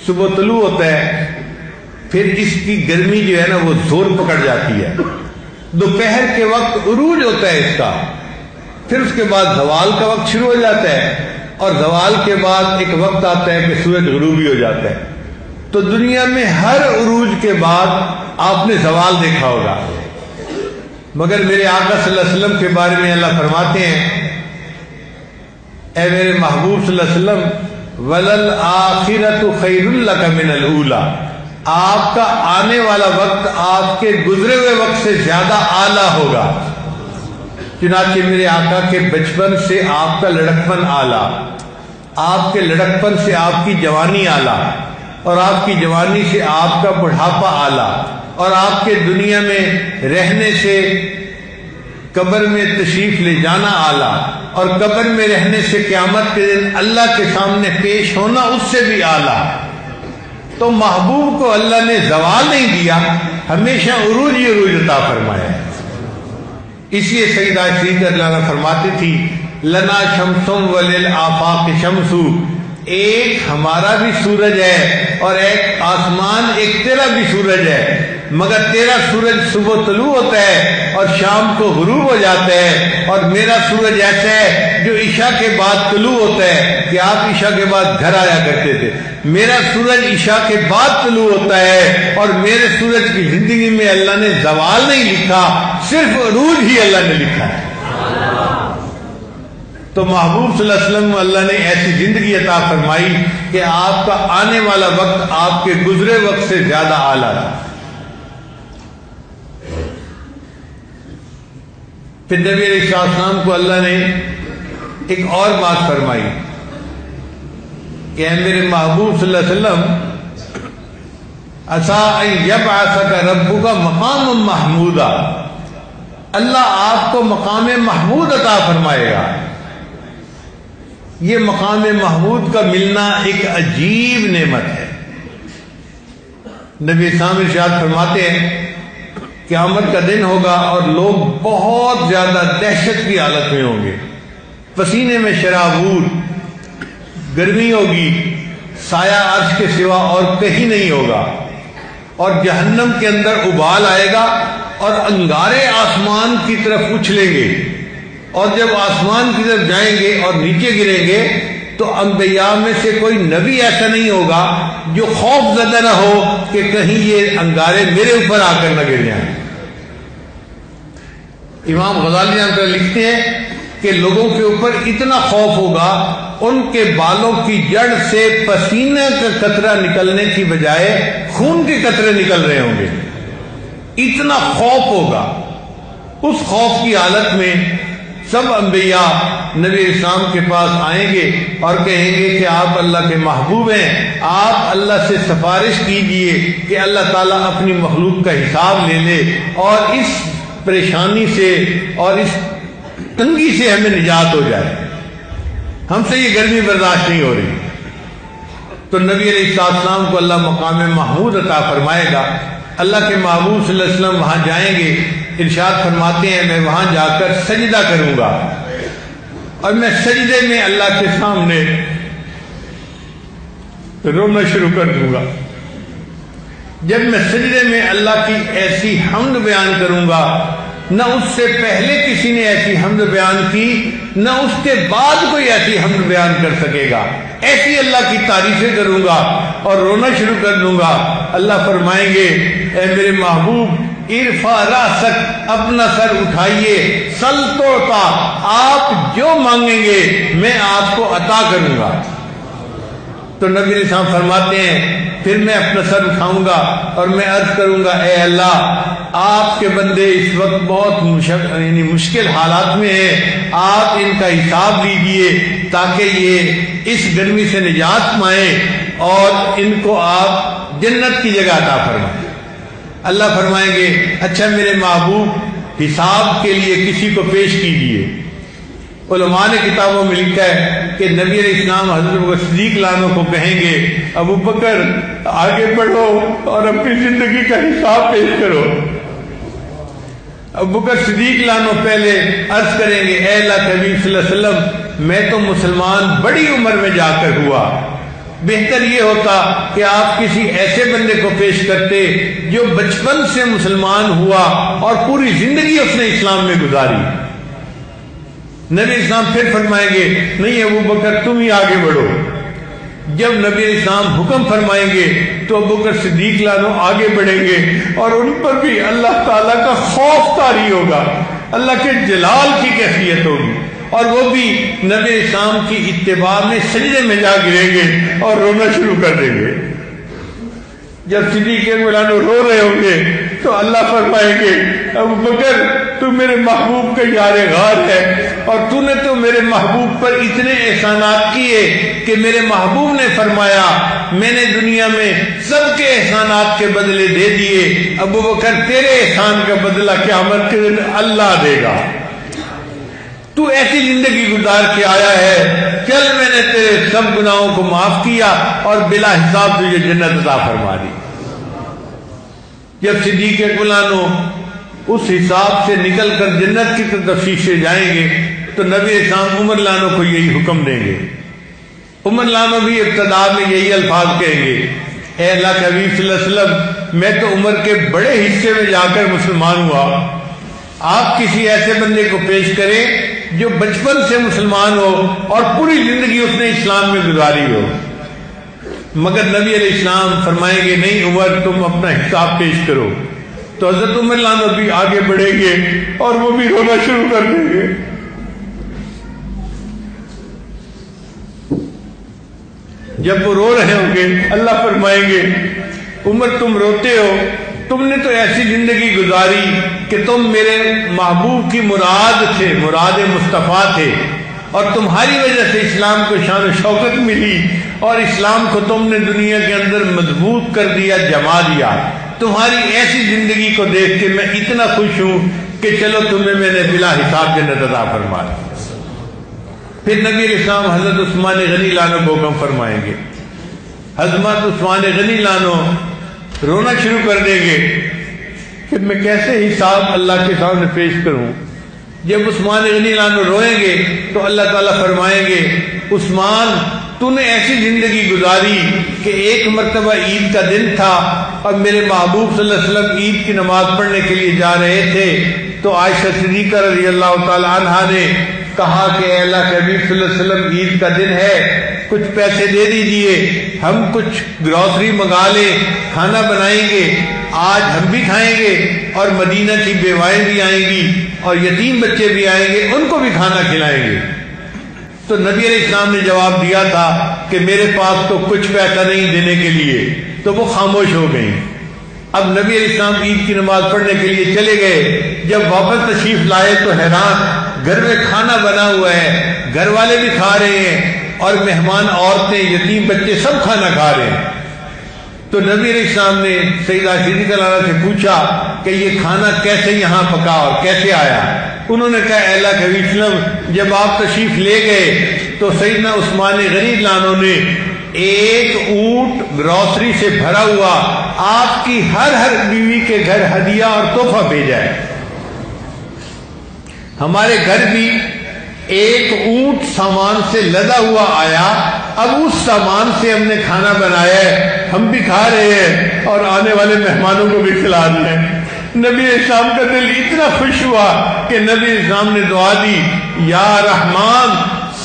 صبح طلوع ہوتا ہے، پھر اس کی گرمی جو ہے نا وہ زور پکڑ جاتی ہے، دوپہر کے وقت عروج ہوتا ہے اس کا، پھر اس کے بعد زوال کا وقت شروع ہو جاتا ہے، اور زوال کے بعد ایک وقت آتا ہے کہ سورج غروبی ہو جاتا ہے۔ تو دنیا میں ہر عروج کے بعد آپ نے زوال دیکھا ہوگا، مگر میرے آقا صلی اللہ علیہ وسلم کے بارے میں اللہ فرماتے ہیں اے میرے محبوب صلی اللہ علیہ وسلم وَلَلْآخِرَةُ خَيْرٌ لَكَ مِنَ الْأُولَى، آپ کا آنے والا وقت آپ کے گزرے ہوئے وقت سے زیادہ اعلیٰ ہوگا۔ چنانچہ میرے آقا کے بچپن سے آپ کا لڑکپن اعلیٰ، آپ کے لڑکپن سے آپ کی جوانی اعلیٰ، اور آپ کی جوانی سے آپ کا بڑھاپا اعلیٰ، اور آپ کے دنیا میں رہنے سے قبر میں تشریف لے جانا اعلیٰ، اور قبر میں رہنے سے قیامت کے دن اللہ کے سامنے پیش ہونا اس سے بھی اعلیٰ۔ تو محبوب کو اللہ نے زوال نہیں دیا، ہمیشہ عروج ہی عروج عطا فرمایا ہے۔ اس لیے سیدہ شریف اللہ فرماتی تھی لنا شمسم وللآفاق شمس، ایک ہمارا بھی سورج ہے اور ایک آسمان ایک تیرا بھی سورج ہے، مگر تیرا سورج صبح طلوع ہوتا ہے اور شام کو غروب ہو جاتا ہے، اور میرا سورج ایسا ہے جو عشاء کے بعد طلوع ہوتا ہے کہ آپ عشاء کے بعد گھر آیا کرتے تھے، میرا سورج عشاء کے بعد طلوع ہوتا ہے، اور میرے سورج کی زندگی میں اللہ نے زوال نہیں لکھا، صرف عروج ہی اللہ نے لکھا ہے۔ تو محبوب صلی اللہ علیہ وسلم اللہ نے ایسی زندگی عطا فرمائی کہ آپ کا آنے والا وقت آپ کے گزرے وقت سے زیادہ اعلیٰ تھا۔ پھر نبی علیہ السلام کو اللہ نے ایک اور بات فرمائی کہ اے میرے محبوب صلی اللہ علیہ وسلم عسیٰ ان یبعثک ربک مقاما محمودا، اللہ آپ کو مقام محمود عطا فرمائے گا۔ یہ مقام محمود کا ملنا ایک عجیب نعمت ہے۔ نبی اسلام ارشاد فرماتے ہیں قیامت کا دن ہوگا اور لوگ بہت زیادہ دہشت کی حالت میں ہوں گے، پسینے میں شرابور، گرمی ہوگی، سایہ عرش کے سوا اور کہیں نہیں ہوگا، اور جہنم کے اندر ابال آئے گا اور انگارے آسمان کی طرف اچھلیں گے، اور جب آسمان کی طرف جائیں گے اور نیچے گریں گے تو انبیاء میں سے کوئی نبی ایسا نہیں ہوگا جو خوف زدہ نہ ہو کہ کہیں یہ انگارے میرے اوپر آ کر نہ گر جائیں۔ امام غزالی رحمۃ اللہ لکھتے ہیں کہ لوگوں کے اوپر اتنا خوف ہوگا ان کے بالوں کی جڑ سے پسینے کا قطرہ نکلنے کی بجائے خون کے قطرے نکل رہے ہوں گے، اتنا خوف ہوگا۔ اس خوف کی حالت میں سب انبیاء نبی اسلام کے پاس آئیں گے اور کہیں گے کہ آپ اللہ کے محبوب ہیں، آپ اللہ سے سفارش کیجئے کہ اللہ تعالیٰ اپنی مخلوق کا حساب لے لے اور اس پریشانی سے اور اس تنگی سے ہمیں نجات ہو جائے، ہم سے یہ گرمی برداشت نہیں ہو رہی۔ تو نبی علیہ السلام کو اللہ مقام محمود عطا فرمائے گا۔ اللہ کے محبوب صلی اللہ علیہ وسلم وہاں جائیں گے، ارشاد فرماتے ہیں میں وہاں جا کر سجدہ کروں گا اور میں سجدے میں اللہ کے سامنے رونا شروع کر دوں گا۔ جب میں سجدے میں اللہ کی ایسی حمد بیان کروں گا، نہ اس سے پہلے کسی نے ایسی حمد بیان کی، نہ اس کے بعد کوئی ایسی حمد بیان کر سکے گا، ایسی اللہ کی تعریفیں کروں گا اور رونا شروع کر دوں گا۔ اللہ فرمائیں گے اے میرے محبوب ارفع راسک، اپنا سر اٹھائیے، سل توتا، آپ جو مانگیں گے میں آپ کو عطا کروں گا۔ تو نبی علیہ السلام فرماتے ہیں پھر میں اپنا سر اٹھاؤں گا اور میں عرض کروں گا اے اللہ، آپ کے بندے اس وقت بہت مشکل حالات میں ہیں، آپ ان کا حساب لیجئے تاکہ یہ اس گرمی سے نجات پائیں اور ان کو آپ جنت کی جگہ عطا فرمائیں۔ اللہ فرمائیں گے اچھا میرے محبوب حساب کے لیے کسی کو پیش کیجئے۔ علماء نے کتابوں میں لکھا ہے کہ نبی علیہ السلام حضرت ابوبکر صدیق لانو کو کہیں گے ابو بکر آگے بڑھو اور اپنی زندگی کا حساب پیش کرو۔ ابو بکر صدیق لانو پہلے عرض کریں گے اے اللہ کے حبیب صلی اللہ علیہ وسلم، میں تو مسلمان بڑی عمر میں جا کر ہوا، بہتر یہ ہوتا کہ آپ کسی ایسے بندے کو پیش کرتے جو بچپن سے مسلمان ہوا اور پوری زندگی اس نے اسلام میں گزاری۔ نبی اسلام پھر فرمائیں گے نہیں ابو بکر تم ہی آگے بڑھو۔ جب نبی اسلام حکم فرمائیں گے تو ابو بکر صدیق لانو آگے بڑھیں گے اور ان پر بھی اللہ تعالیٰ کا خوف طاری ہوگا، اللہ کے جلال کی کیفیت ہوگی، اور وہ بھی نبی اسلام کی اتباع میں سجدے میں جا گریں گے اور رونا شروع کر دیں گے۔ جب صدیق اکبر لانو رو رہے ہوں گے تو اللہ فرمائیں گے ابو بکر تو میرے محبوب کا یار غار ہے اور تو نے تو میرے محبوب پر اتنے احسانات کیے کہ میرے محبوب نے فرمایا میں نے دنیا میں سب کے احسانات کے بدلے دے دیے، ابو بکر تیرے احسان کا بدلہ قیامت کے دن اللہ دے گا۔ تو ایسی زندگی گزار کے آیا ہے، چل میں نے تیرے سب گناہوں کو معاف کیا اور بلا حساب تجھے جنت عطا فرما دی۔ جب صدیق اکبر اس حساب سے نکل کر جنت کی تفتیش سے جائیں گے تو نبی اسلام عمر لانو کو یہی حکم دیں گے۔ عمر لانو بھی ابتدا میں یہی الفاظ کہیں گے اے اللہ کے حبیب صلی اللہ علیہ وسلم، میں تو عمر کے بڑے حصے میں جا کر مسلمان ہوا، آپ کسی ایسے بندے کو پیش کریں جو بچپن سے مسلمان ہو اور پوری زندگی اس نے اسلام میں گزاری ہو۔ مگر نبی علیہ السلام فرمائیں گے نہیں عمر تم اپنا حساب پیش کرو، تو حضرت عمر لانو بھی آگے بڑھیں گے اور وہ بھی رونا شروع کر دیں گے۔ جب وہ رو رہے ہوں گے اللہ فرمائیں گے عمر تم روتے ہو، تم نے تو ایسی زندگی گزاری کہ تم میرے محبوب کی مراد تھے، مراد مصطفیٰ تھے، اور تمہاری وجہ سے اسلام کو شان و شوکت ملی اور اسلام کو تم نے دنیا کے اندر مضبوط کر دیا، جما دیا۔ تمہاری ایسی زندگی کو دیکھ کے میں اتنا خوش ہوں کہ چلو تمہیں میں نے بلا حساب جنت عطا فرما دی۔ پھر نبی علیہ السلام حضرت عثمان غنی لانو کو حکم فرمائیں گے، حضرت عثمان غنی لانو رونا شروع کر دیں گے کہ میں کیسے حساب اللہ کے سامنے پیش کروں۔ جب عثمان غنی لانو روئیں گے تو اللہ تعالیٰ فرمائیں گے عثمان تو نے ایسی زندگی گزاری کہ ایک مرتبہ عید کا دن تھا اور میرے محبوب صلی اللہ علیہ وسلم عید کی نماز پڑھنے کے لیے جا رہے تھے تو عائشہ صدیقہ رضی اللہ تعالی عنہا نے کہا کہ اے اللہ کے حبیب صلی اللہ علیہ وسلم عید کا دن ہے، کچھ پیسے دے دیجئے، ہم کچھ گروسری منگا لیں، کھانا بنائیں گے، آج ہم بھی کھائیں گے اور مدینہ کی بیوائیں بھی آئیں گی اور یتیم بچے بھی آئیں گے، ان کو بھی کھانا کھلائیں گے۔ تو نبی علیہ السلام نے جواب دیا تھا کہ میرے پاس تو کچھ پیسہ نہیں دینے کے لیے، تو وہ خاموش ہو گئی۔ اب نبی علیہ السلام عید کی نماز پڑھنے کے لیے چلے گئے، جب واپس تشریف لائے تو حیران، گھر میں کھانا بنا ہوا ہے، گھر والے بھی کھا رہے ہیں اور مہمان عورتیں یتیم بچے سب کھانا کھا رہے ہیں۔ تو نبی علیہ السلام نے سیدہ صدیقہ رضی سے پوچھا کہ یہ کھانا کیسے یہاں پکا اور کیسے آیا؟ انہوں نے کہا اے اللہ کے حبیب صلی اللہ علیہ وسلم جب آپ تشریف لے گئے تو سیدنا عثمان غنی لانو نے ایک اونٹ گروسری سے بھرا ہوا آپ کی ہر بیوی کے گھر ہدیہ اور تحفہ بھیجا ہے۔ ہمارے گھر بھی ایک اونٹ سامان سے لدا ہوا آیا، اب اس سامان سے ہم نے کھانا بنایا ہے ہم بھی کھا رہے ہیں اور آنے والے مہمانوں کو بھی کھلا رہے ہیں۔ نبی اسلام کا دل اتنا خوش ہوا کہ نبی اسلام نے دعا دی، یا رحمان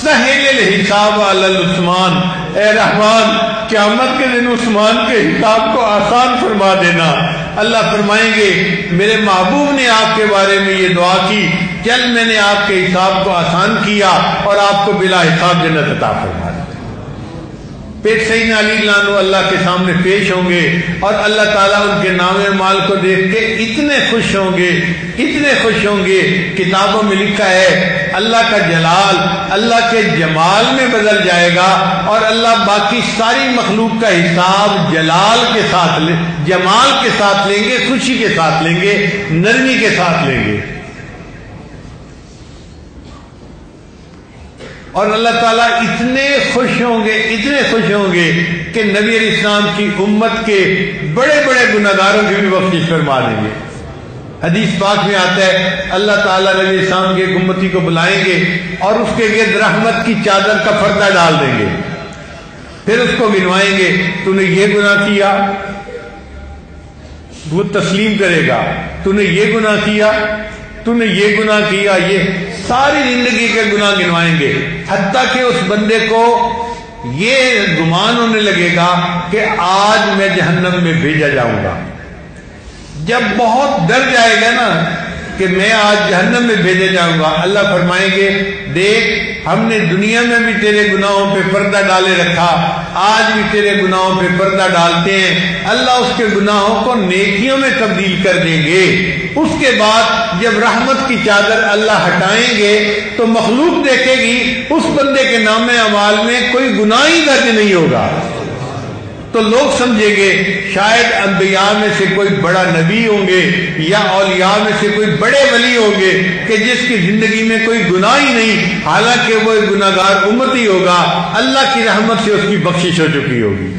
سہل الحساب علی عثمان، اے رحمان قیامت کے دن عثمان کے حساب کو آسان فرما دینا۔ اللہ فرمائیں گے میرے محبوب نے آپ کے بارے میں یہ دعا کی، چل میں نے آپ کے حساب کو آسان کیا اور آپ کو بلا حساب جنت عطا فرما دی۔ پھر سیدنا علی لانو اللہ کے سامنے پیش ہوں گے اور اللہ تعالیٰ ان کے نام مال کو دیکھ کے اتنے خوش ہوں گے، اتنے خوش ہوں گے، کتابوں میں لکھا ہے اللہ کا جلال اللہ کے جمال میں بدل جائے گا اور اللہ باقی ساری مخلوق کا حساب جلال کے ساتھ جمال کے ساتھ لیں گے، خوشی کے ساتھ لیں گے، نرمی کے ساتھ لیں گے۔ اور اللہ تعالیٰ اتنے خوش ہوں گے، اتنے خوش ہوں گے کہ نبی علیہ السلام کی امت کے بڑے بڑے گناہگاروں کی بھی بخشش فرما دیں گے۔ حدیث پاک میں آتا ہے اللہ تعالیٰ نبی علیہ السلام کے ایک امتی کو بلائیں گے اور اس کے گرد رحمت کی چادر کا پردہ ڈال دیں گے، پھر اس کو گنوائیں گے تو نے یہ گناہ کیا، وہ تسلیم کرے گا، تو نے یہ گناہ کیا، تو نے یہ گناہ کیا، یہ ساری زندگی کے گناہ گنوائیں گے، حتیٰ کہ اس بندے کو یہ گمان ہونے لگے گا کہ آج میں جہنم میں بھیجا جاؤں گا۔ جب بہت ڈر جائے گا نا کہ میں آج جہنم میں بھیجا جاؤں گا، اللہ فرمائیں گے دیکھ ہم نے دنیا میں بھی تیرے گناہوں پہ پردہ ڈالے رکھا، آج بھی تیرے گناہوں پہ پردہ ڈالتے ہیں۔ اللہ اس کے گناہوں کو نیکیوں میں تبدیل کر دیں گے۔ اس کے بعد جب رحمت کی چادر اللہ ہٹائیں گے تو مخلوق دیکھے گی اس بندے کے نام اعمال میں کوئی گناہ ہی درج نہیں ہوگا، تو لوگ سمجھیں گے شاید انبیاء میں سے کوئی بڑا نبی ہوں گے یا اولیاء میں سے کوئی بڑے ولی ہوں گے کہ جس کی زندگی میں کوئی گناہ ہی نہیں، حالانکہ وہ ایک گناہگار امتی ہوگا، اللہ کی رحمت سے اس کی بخشش ہو چکی ہوگی۔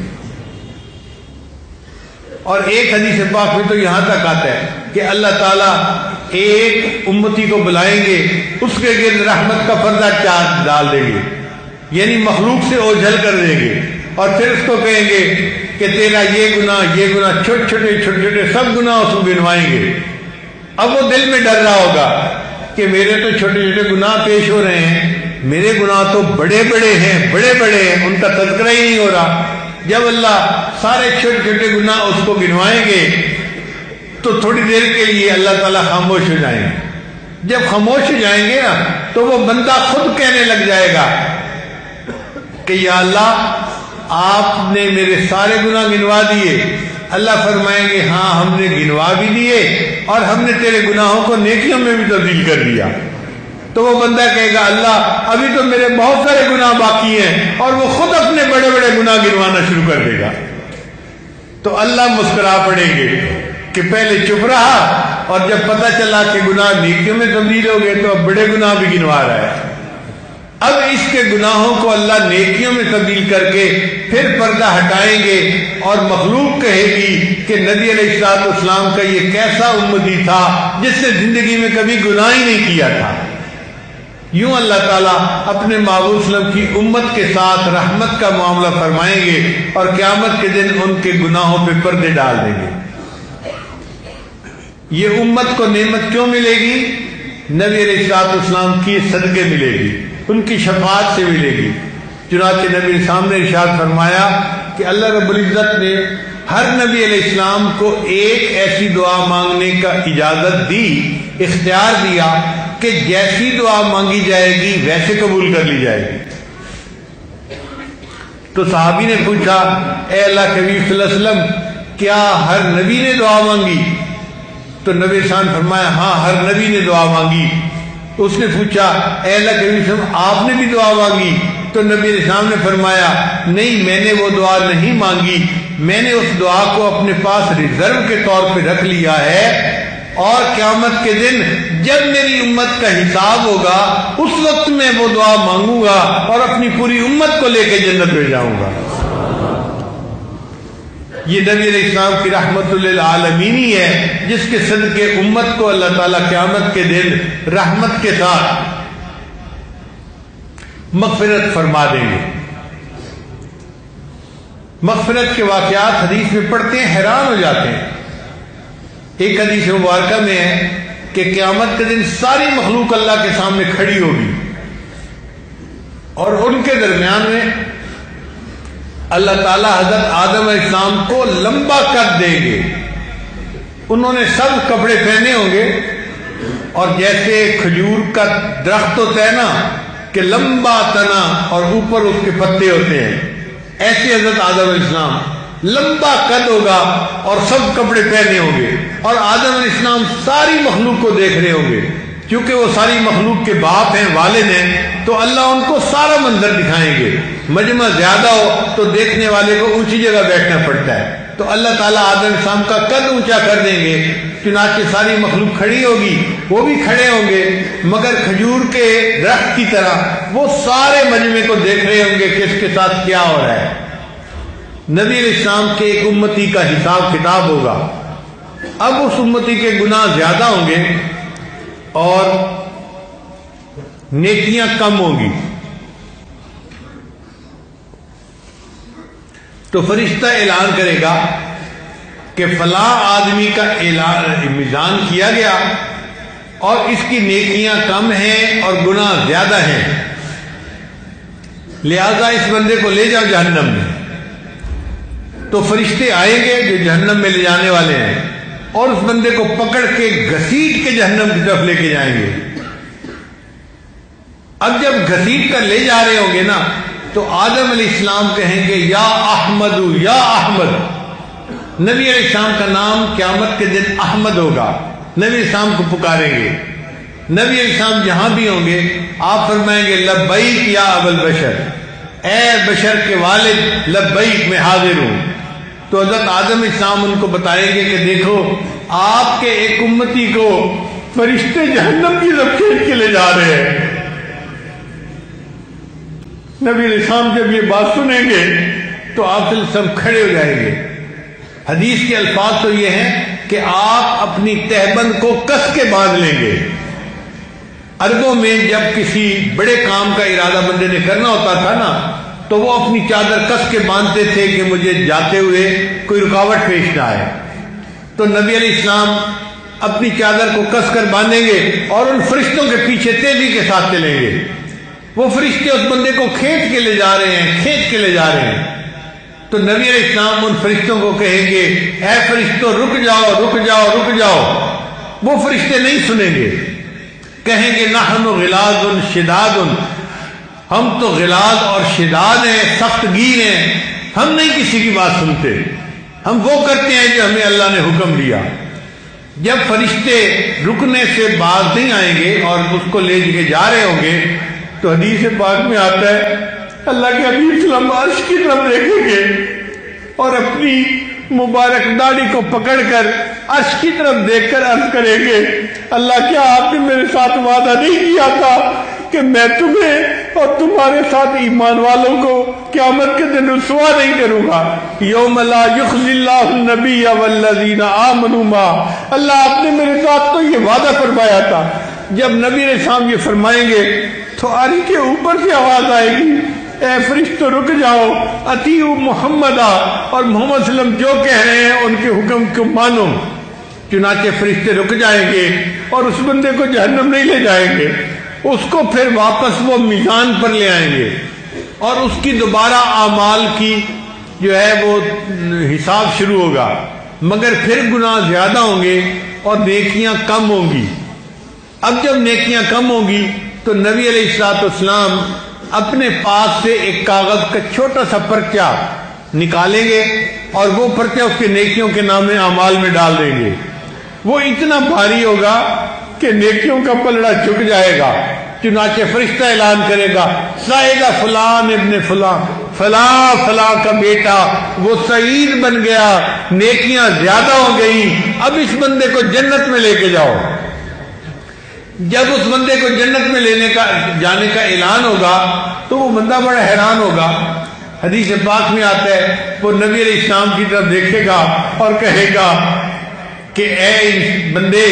اور ایک حدیث پاک میں تو یہاں تک آتا ہے کہ اللہ تعالیٰ ایک امتی کو بلائیں گے، اس کے گرد رحمت کا پردہ چادر ڈال دیں گے، یعنی مخلوق سے اوجھل کر دیں گے، اور پھر اس کو کہیں گے کہ تیرا یہ گناہ چھوٹے چھوٹے سب گناہ اس کو گنوائیں گے۔ اب وہ دل میں ڈر رہا ہوگا کہ میرے تو چھوٹے چھوٹے گناہ پیش ہو رہے ہیں، میرے گناہ تو بڑے بڑے ہیں، ان کا تذکرہ ہی نہیں ہو رہا۔ جب اللہ سارے چھوٹے چھوٹے گناہ اس کو گنوائیں گے تو تھوڑی دیر کے لیے اللہ تعالیٰ خاموش ہو جائیں گے۔ جب خاموش ہو جائیں گے نا تو وہ بندہ خود کہنے لگ جائے گا کہ یا اللہ آپ نے میرے سارے گناہ گنوا دیے۔ اللہ فرمائیں گے ہاں ہم نے گنوا بھی دیے اور ہم نے تیرے گناہوں کو نیکیوں میں بھی تبدیل کر دیا۔ تو وہ بندہ کہے گا اللہ ابھی تو میرے بہت سارے گناہ باقی ہیں، اور وہ خود اپنے بڑے بڑے گناہ گنوانا شروع کر دے گا۔ تو اللہ مسکرا پڑیں گے کہ پہلے چپ رہا اور جب پتہ چلا کہ گناہ نیکیوں میں تبدیل ہو گئے تو اب بڑے گناہ بھی گنوا رہا ہے۔ اب اس کے گناہوں کو اللہ نیکیوں میں تبدیل کر کے پھر پردہ ہٹائیں گے اور مخلوق کہے گی کہ نبی علیہ السلام کا یہ کیسا امتی تھا جس نے زندگی میں کبھی گناہ ہی نہیں کیا تھا۔ یوں اللہ تعالیٰ اپنے محبوب صلی اللہ علیہ وسلم کی امت کے ساتھ رحمت کا معاملہ فرمائیں گے اور قیامت کے دن ان کے گناہوں پہ پردے ڈال دیں گے۔ یہ امت کو نعمت کیوں ملے گی؟ نبی علیہ السلام کی صدقے ملے گی، ان کی شفاعت سے ملے گی۔ چنانچہ نبی علیہ السلام نے ارشاد فرمایا کہ اللہ رب العزت نے ہر نبی علیہ السلام کو ایک ایسی دعا مانگنے کا اجازت دی، اختیار دیا کہ جیسی دعا مانگی جائے گی ویسے قبول کر لی جائے گی۔ تو صحابی نے پوچھا اے اللہ کے نبی صلی اللہ علیہ وسلم کیا ہر نبی نے دعا مانگی؟ تو نبی صلی اللہ علیہ وسلم فرمایا ہاں ہر نبی نے دعا مانگی۔ اس نے پوچھا اے اللہ کے نبی صلی اللہ علیہ وسلم آپ نے بھی دعا مانگی؟ تو نبی علیہ السلام نے فرمایا نہیں میں نے وہ دعا نہیں مانگی، میں نے اس دعا کو اپنے پاس ریزرو کے طور پہ رکھ لیا ہے، اور قیامت کے دن جب میری امت کا حساب ہوگا اس وقت میں وہ دعا مانگوں گا اور اپنی پوری امت کو لے کے جنت میں جاؤں گا۔ یہ نبی علیہ السلام کی رحمت للعالمین ہی ہے جس کے صدقے امت کو اللہ تعالیٰ قیامت کے دن رحمت کے ساتھ مغفرت فرما دیں گے۔ مغفرت کے واقعات حدیث میں پڑھتے ہیں، حیران ہو جاتے ہیں۔ ایک حدیث مبارکہ میں ہے کہ قیامت کے دن ساری مخلوق اللہ کے سامنے کھڑی ہوگی اور ان کے درمیان میں اللہ تعالیٰ حضرت آدم علیہ السلام کو لمبا قد دیں گے۔ انہوں نے سب کپڑے پہنے ہوں گے اور جیسے کھجور کا درخت ہوتا ہے نا کہ لمبا تنا اور اوپر اس کے پتے ہوتے ہیں، ایسے حضرت آدم علیہ السلام لمبا قد ہوگا اور سب کپڑے پہنے ہوں گے، اور آدم علیہ السلام ساری مخلوق کو دیکھ رہے ہوں گے، کیونکہ وہ ساری مخلوق کے باپ ہیں، والد ہیں، تو اللہ ان کو سارا منظر دکھائیں گے۔ مجمع زیادہ ہو تو دیکھنے والے کو اونچی جگہ بیٹھنا پڑتا ہے، تو اللہ تعالیٰ آدم علیہ السلام کا قد اونچا کر دیں گے، چنانچہ ساری مخلوق کھڑی ہوگی، وہ بھی کھڑے ہوں گے، مگر کھجور کے درخت کی طرح وہ سارے مجمع کو دیکھ رہے ہوں گے کہ اس کے ساتھ کیا ہو رہا ہے۔ نبی علیہ السلام کے ایک امتی کا حساب کتاب ہوگا۔ اب اس امتی کے گناہ زیادہ ہوں گے اور نیکیاں کم ہوں گی، تو فرشتہ اعلان کرے گا کہ فلاں آدمی کا میزان کیا گیا اور اس کی نیکیاں کم ہیں اور گناہ زیادہ ہیں، لہذا اس بندے کو لے جاؤ جہنم میں۔ تو فرشتے آئیں گے جو جہنم میں لے جانے والے ہیں اور اس بندے کو پکڑ کے گھسیٹ کے جہنم کی طرف لے کے جائیں گے۔ اب جب گھسیٹ کر لے جا رہے ہوں گے نا تو آدم علیہ السلام کہیں گے یا احمد یا احمد۔ نبی علیہ السلام کا نام قیامت کے دن احمد ہوگا، نبی علیہ السلام کو پکاریں گے۔ نبی علیہ السلام جہاں بھی ہوں گے آپ فرمائیں گے لبیک یا ابو البشر، اے بشر کے والد لبیک میں حاضر ہوں۔ تو حضرت آدم علیہ السلام ان کو بتائیں گے کہ دیکھو آپ کے ایک امتی کو فرشتے جہنم کی طرف کھینچ کے لے جا رہے ہیں۔ نبی علیہ السلام جب یہ بات سنیں گے تو آپ سب کھڑے ہو جائیں گے۔ حدیث کے الفاظ تو یہ ہیں کہ آپ اپنی تہبند کو کس کے باندھ لیں گے۔ عربوں میں جب کسی بڑے کام کا ارادہ بندے نے کرنا ہوتا تھا نا تو وہ اپنی چادر کس کے باندھتے تھے کہ مجھے جاتے ہوئے کوئی رکاوٹ پیش نہ آئے۔ تو نبی علیہ السلام اپنی چادر کو کس کر باندھیں گے اور ان فرشتوں کے پیچھے تیزی کے ساتھ چلیں گے۔ وہ فرشتے اس بندے کو کھینچ کے لے جا رہے ہیں، کھینچ کے لے جا رہے ہیں۔ تو نبی علیہ السلام ان فرشتوں کو کہیں گے اے فرشتوں رک جاؤ رک جاؤ رک جاؤ۔ وہ فرشتے نہیں سنیں گے، کہیں گے نحن غلاظ شداد، ہم تو غلاظ اور شداد ہیں، سخت گیر ہیں، ہم نہیں کسی کی بات سنتے، ہم وہ کرتے ہیں جو ہمیں اللہ نے حکم دیا۔ جب فرشتے رکنے سے باز نہیں آئیں گے اور اس کو لے کے جا رہے ہوں گے تو حدیث پاک میں آتا ہے اللہ کے حبیب صلی اللہ علیہ وسلم عرش کی طرف دیکھیں گے اور اپنی مبارک داڑھی کو پکڑ کر عرش کی طرف دیکھ کر عرض کریں گے اللہ کیا آپ نے میرے ساتھ وعدہ نہیں کیا تھا کہ میں تمہیں اور تمہارے ساتھ ایمان والوں کو قیامت کے دن رسوا نہیں کروں گا۔ یوم لا یخزی اللہ النبی والذین آمنوا معہ، اللہ آپ نے میرے ساتھ تو یہ وعدہ فرمایا تھا۔ جب نبی علیہ السلام یہ فرمائیں گے تو عرش کے اوپر سے آواز آئے گی اے فرشتوں رک جاؤ، اطیعوا محمد، اور محمد صلی اللہ علیہ وسلم جو کہہ رہے ہیں ان کے حکم کو مانو۔ چنانچہ فرشتے رک جائیں گے اور اس بندے کو جہنم نہیں لے جائیں گے، اس کو پھر واپس وہ میزان پر لے آئیں گے اور اس کی دوبارہ اعمال کی جو ہے وہ حساب شروع ہوگا، مگر پھر گناہ زیادہ ہوں گے اور نیکیاں کم ہوں گی۔ اب جب نیکیاں کم ہوں گی تو نبی علیہ الصلوۃ والسلام اپنے پاس سے ایک کاغذ کا چھوٹا سا پرچہ نکالیں گے اور وہ پرچہ اس کے نیکیوں کے نام اعمال میں ڈال دیں گے۔ وہ اتنا بھاری ہوگا کہ نیکیوں کا پلڑا جھک جائے گا۔ چنانچہ فرشتہ اعلان کرے گا سعید فلان ابن فلان، فلاں فلاں کا بیٹا وہ سعید بن گیا، نیکیاں زیادہ ہو گئی، اب اس بندے کو جنت میں لے کے جاؤ۔ جب اس بندے کو جنت میں جانے کا اعلان ہوگا تو وہ بندہ بڑا حیران ہوگا۔ حدیث پاک میں آتا ہے وہ نبی علیہ السلام کی طرف دیکھے گا اور کہے گا کہ اے بندے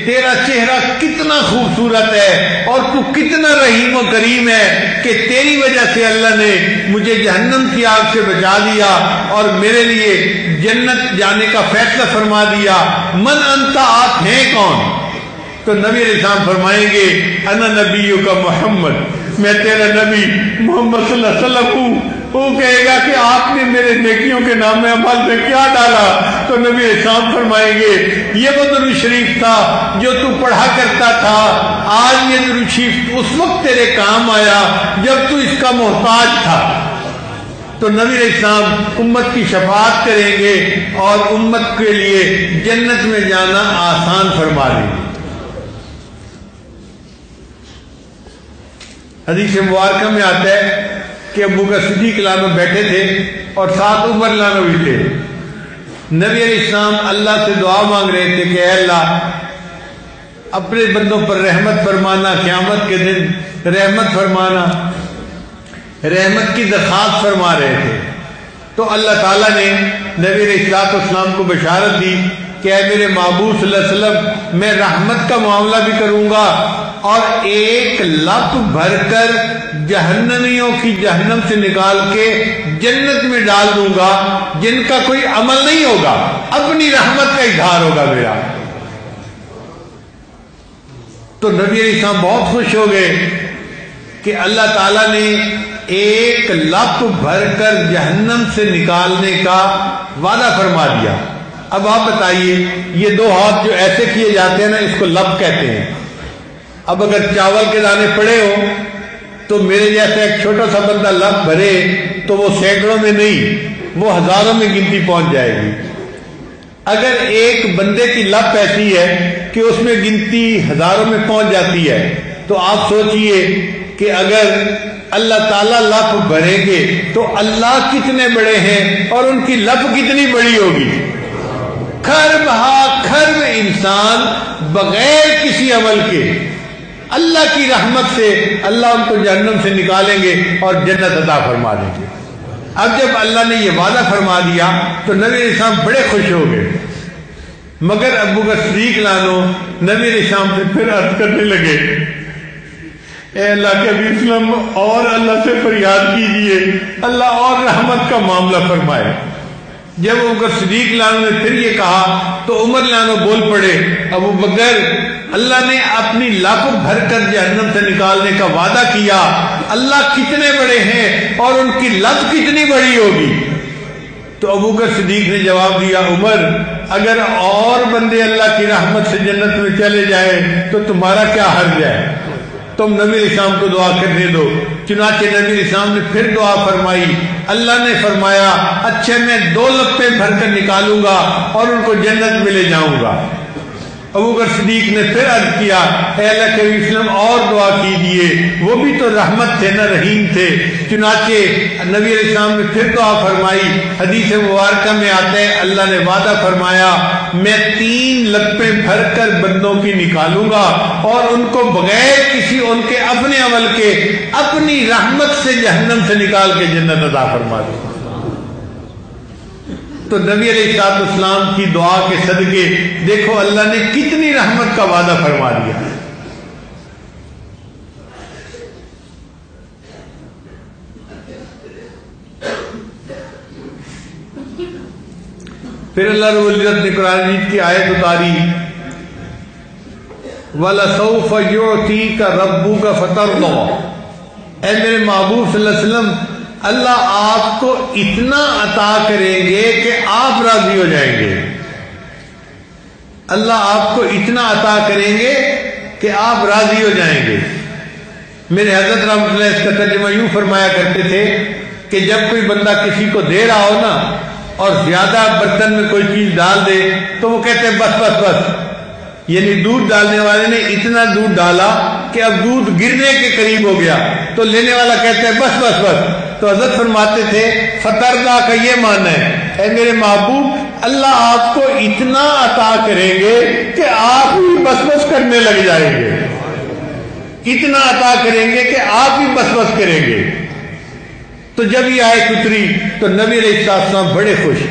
تیرا چہرہ کتنا خوبصورت ہے اور تو کتنا رحیم و کریم ہے کہ تیری وجہ سے اللہ نے مجھے جہنم کی آگ سے بچا دیا اور میرے لیے جنت جانے کا فیصلہ فرما دیا. من انت، آپ ہیں کون؟ تو نبی علیہ السلام فرمائیں گے انا نبیو کا محمد، میں تیرا نبی محمد صلی اللہ علیہ وسلم ہوں. وہ کہے گا کہ آپ نے میرے نیکیوں کے نام عمل میں کیا ڈالا؟ تو نبی علیہ السلام فرمائیں گے یہ وہ درود شریف تھا جو تو پڑھا کرتا تھا. آج یہ درود شریف اس وقت تیرے کام آیا جب تو اس کا محتاج تھا. تو نبی علیہ السلام امت کی شفاعت کریں گے اور امت کے لیے جنت میں جانا آسان فرما دیں گے. حدیث مبارکہ میں آتا ہے کہ ابو بکر صدیق عنہ بیٹھے تھے اور ساتھ عمر عنہ بھی تھے. نبی علیہ السلام اللہ سے دعا مانگ رہے تھے کہ اے اللہ اپنے بندوں پر رحمت فرمانا، قیامت کے دن رحمت فرمانا، رحمت کی درخواست فرما رہے تھے. تو اللہ تعالیٰ نے نبی علیہ السلام کو بشارت دی کہ اے میرے محبوب صلی اللہ علیہ وسلم میں رحمت کا معاملہ بھی کروں گا اور ایک لپ بھر کر جہنمیوں کی جہنم سے نکال کے جنت میں ڈال دوں گا جن کا کوئی عمل نہیں ہوگا، اپنی رحمت کا اظہار ہوگا میرا. تو نبی علیہ السلام بہت خوش ہو گئے کہ اللہ تعالیٰ نے ایک لپ بھر کر جہنم سے نکالنے کا وعدہ فرما دیا. اب آپ بتائیے یہ دو ہاتھ جو ایسے کیے جاتے ہیں نا اس کو لپ کہتے ہیں. اب اگر چاول کے دانے پڑے ہو تو میرے جیسا ایک چھوٹا سا بندہ لپ بھرے تو وہ سینکڑوں میں نہیں، وہ ہزاروں میں گنتی پہنچ جائے گی. اگر ایک بندے کی لپ ایسی ہے کہ اس میں گنتی ہزاروں میں پہنچ جاتی ہے تو آپ سوچئے کہ اگر اللہ تعالیٰ لپ بھریں گے تو اللہ کتنے بڑے ہیں اور ان کی لپ کتنی بڑی ہوگی. کھر بہا کھر انسان بغیر کسی عمل کے اللہ کی رحمت سے اللہ ان کو جہنم سے نکالیں گے اور جنت عطا فرما دیں گے. اب جب اللہ نے یہ وعدہ فرما دیا تو نبی علیہ السلام بڑے خوش ہو گئے. مگر ابو بکر صدیق عنہ نبی علیہ السلام سے پھر عرض کرنے لگے اے اللہ کے حبیب وسلم اور اللہ سے فریاد کیجئے، اللہ اور رحمت کا معاملہ فرمائے. جب ابو بکر صدیق عنہ نے پھر یہ کہا تو عمر عنہ بول پڑے ابو بکر اللہ نے اپنی لپ بھر کر جہنم سے نکالنے کا وعدہ کیا، اللہ کتنے بڑے ہیں اور ان کی لپ کتنی بڑی ہوگی. تو ابو بکر صدیق نے جواب دیا عمر اگر اور بندے اللہ کی رحمت سے جنت میں چلے جائیں تو تمہارا کیا حرج ہے، تم نبی علیہ السلام کو دعا کرنے دو. چنانچہ نبی علیہ السلام نے پھر دعا فرمائی. اللہ نے فرمایا اچھا میں 2 لپے بھر کر نکالوں گا اور ان کو جنت میں لے جاؤں گا. ابو بکر صدیق نے پھر عرض کیا اے اللہ کے وسلم اور دعا کیجئے، وہ بھی تو رحمت تھے نہ رحیم تھے. چنانچہ نبی علیہ السلام نے پھر دعا فرمائی. حدیث مبارکہ میں آتا ہے اللہ نے وعدہ فرمایا میں 3 لپیں بھر کر بندوں کی نکالوں گا اور ان کو بغیر کسی ان کے اپنے عمل کے اپنی رحمت سے جہنم سے نکال کے جنت عطا فرما دوں گا. تو نبی علیہ السلام کی دعا کے صدقے دیکھو اللہ نے کتنی رحمت کا وعدہ فرما دیا. پھر اللہ رب العزت نے قرآن مجید کی آیت اتاری وَلَسَوْفَ يُعْتِيكَ رَبُّكَ فَتَرْضَىٰ. اے میرے محبوب صلی اللہ علیہ وسلم اللہ آپ کو اتنا عطا کریں گے کہ آپ راضی ہو جائیں گے. اللہ آپ کو اتنا عطا کریں گے کہ آپ راضی ہو جائیں گے. میرے حضرت رحمۃ اللہ اس کا ترجمہ یوں فرمایا کرتے تھے کہ جب کوئی بندہ کسی کو دے رہا ہو نا اور زیادہ برتن میں کوئی چیز ڈال دے تو وہ کہتے ہیں بس بس بس، یعنی دودھ ڈالنے والے نے اتنا دودھ ڈالا کہ اب دودھ گرنے کے قریب ہو گیا تو لینے والا کہتا ہے بس بس بس. تو حضرت فرماتے تھے فترضا کا یہ معنی ہے اے میرے محبوب اللہ آپ کو اتنا عطا کریں گے کہ آپ ہی بس بس کرنے لگ جائیں گے، اتنا عطا کریں گے کہ آپ ہی بس بس کریں گے. تو جب یہ آیت اتری تو نبی علیہ السلام بڑے خوش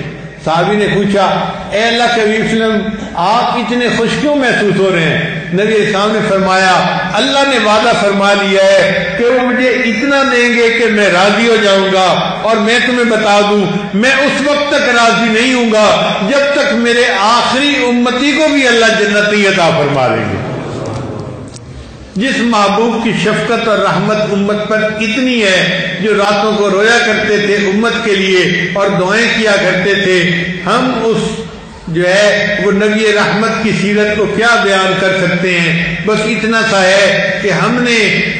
صحابی نے پوچھا اے اللہ کے نبی صلی اللہ علیہ وسلم آپ اتنے خوش کیوں محسوس ہو رہے ہیں؟ نبی علیہ السلام نے فرمایا اللہ نے وعدہ فرما لیا ہے کہ وہ مجھے اتنا دیں گے کہ میں راضی ہو جاؤں گا، اور میں تمہیں بتا دوں میں اس وقت تک راضی نہیں ہوں گا جب تک میرے آخری امتی کو بھی اللہ جنت نہیں عطا فرما دیں گے۔ جس محبوب کی شفقت اور رحمت امت پر اتنی ہے، جو راتوں کو رویا کرتے تھے امت کے لیے اور دعائیں کیا کرتے تھے، ہم اس جو ہے وہ نبی رحمت کی سیرت کو کیا بیان کر سکتے ہیں؟ بس اتنا سا ہے کہ ہم نے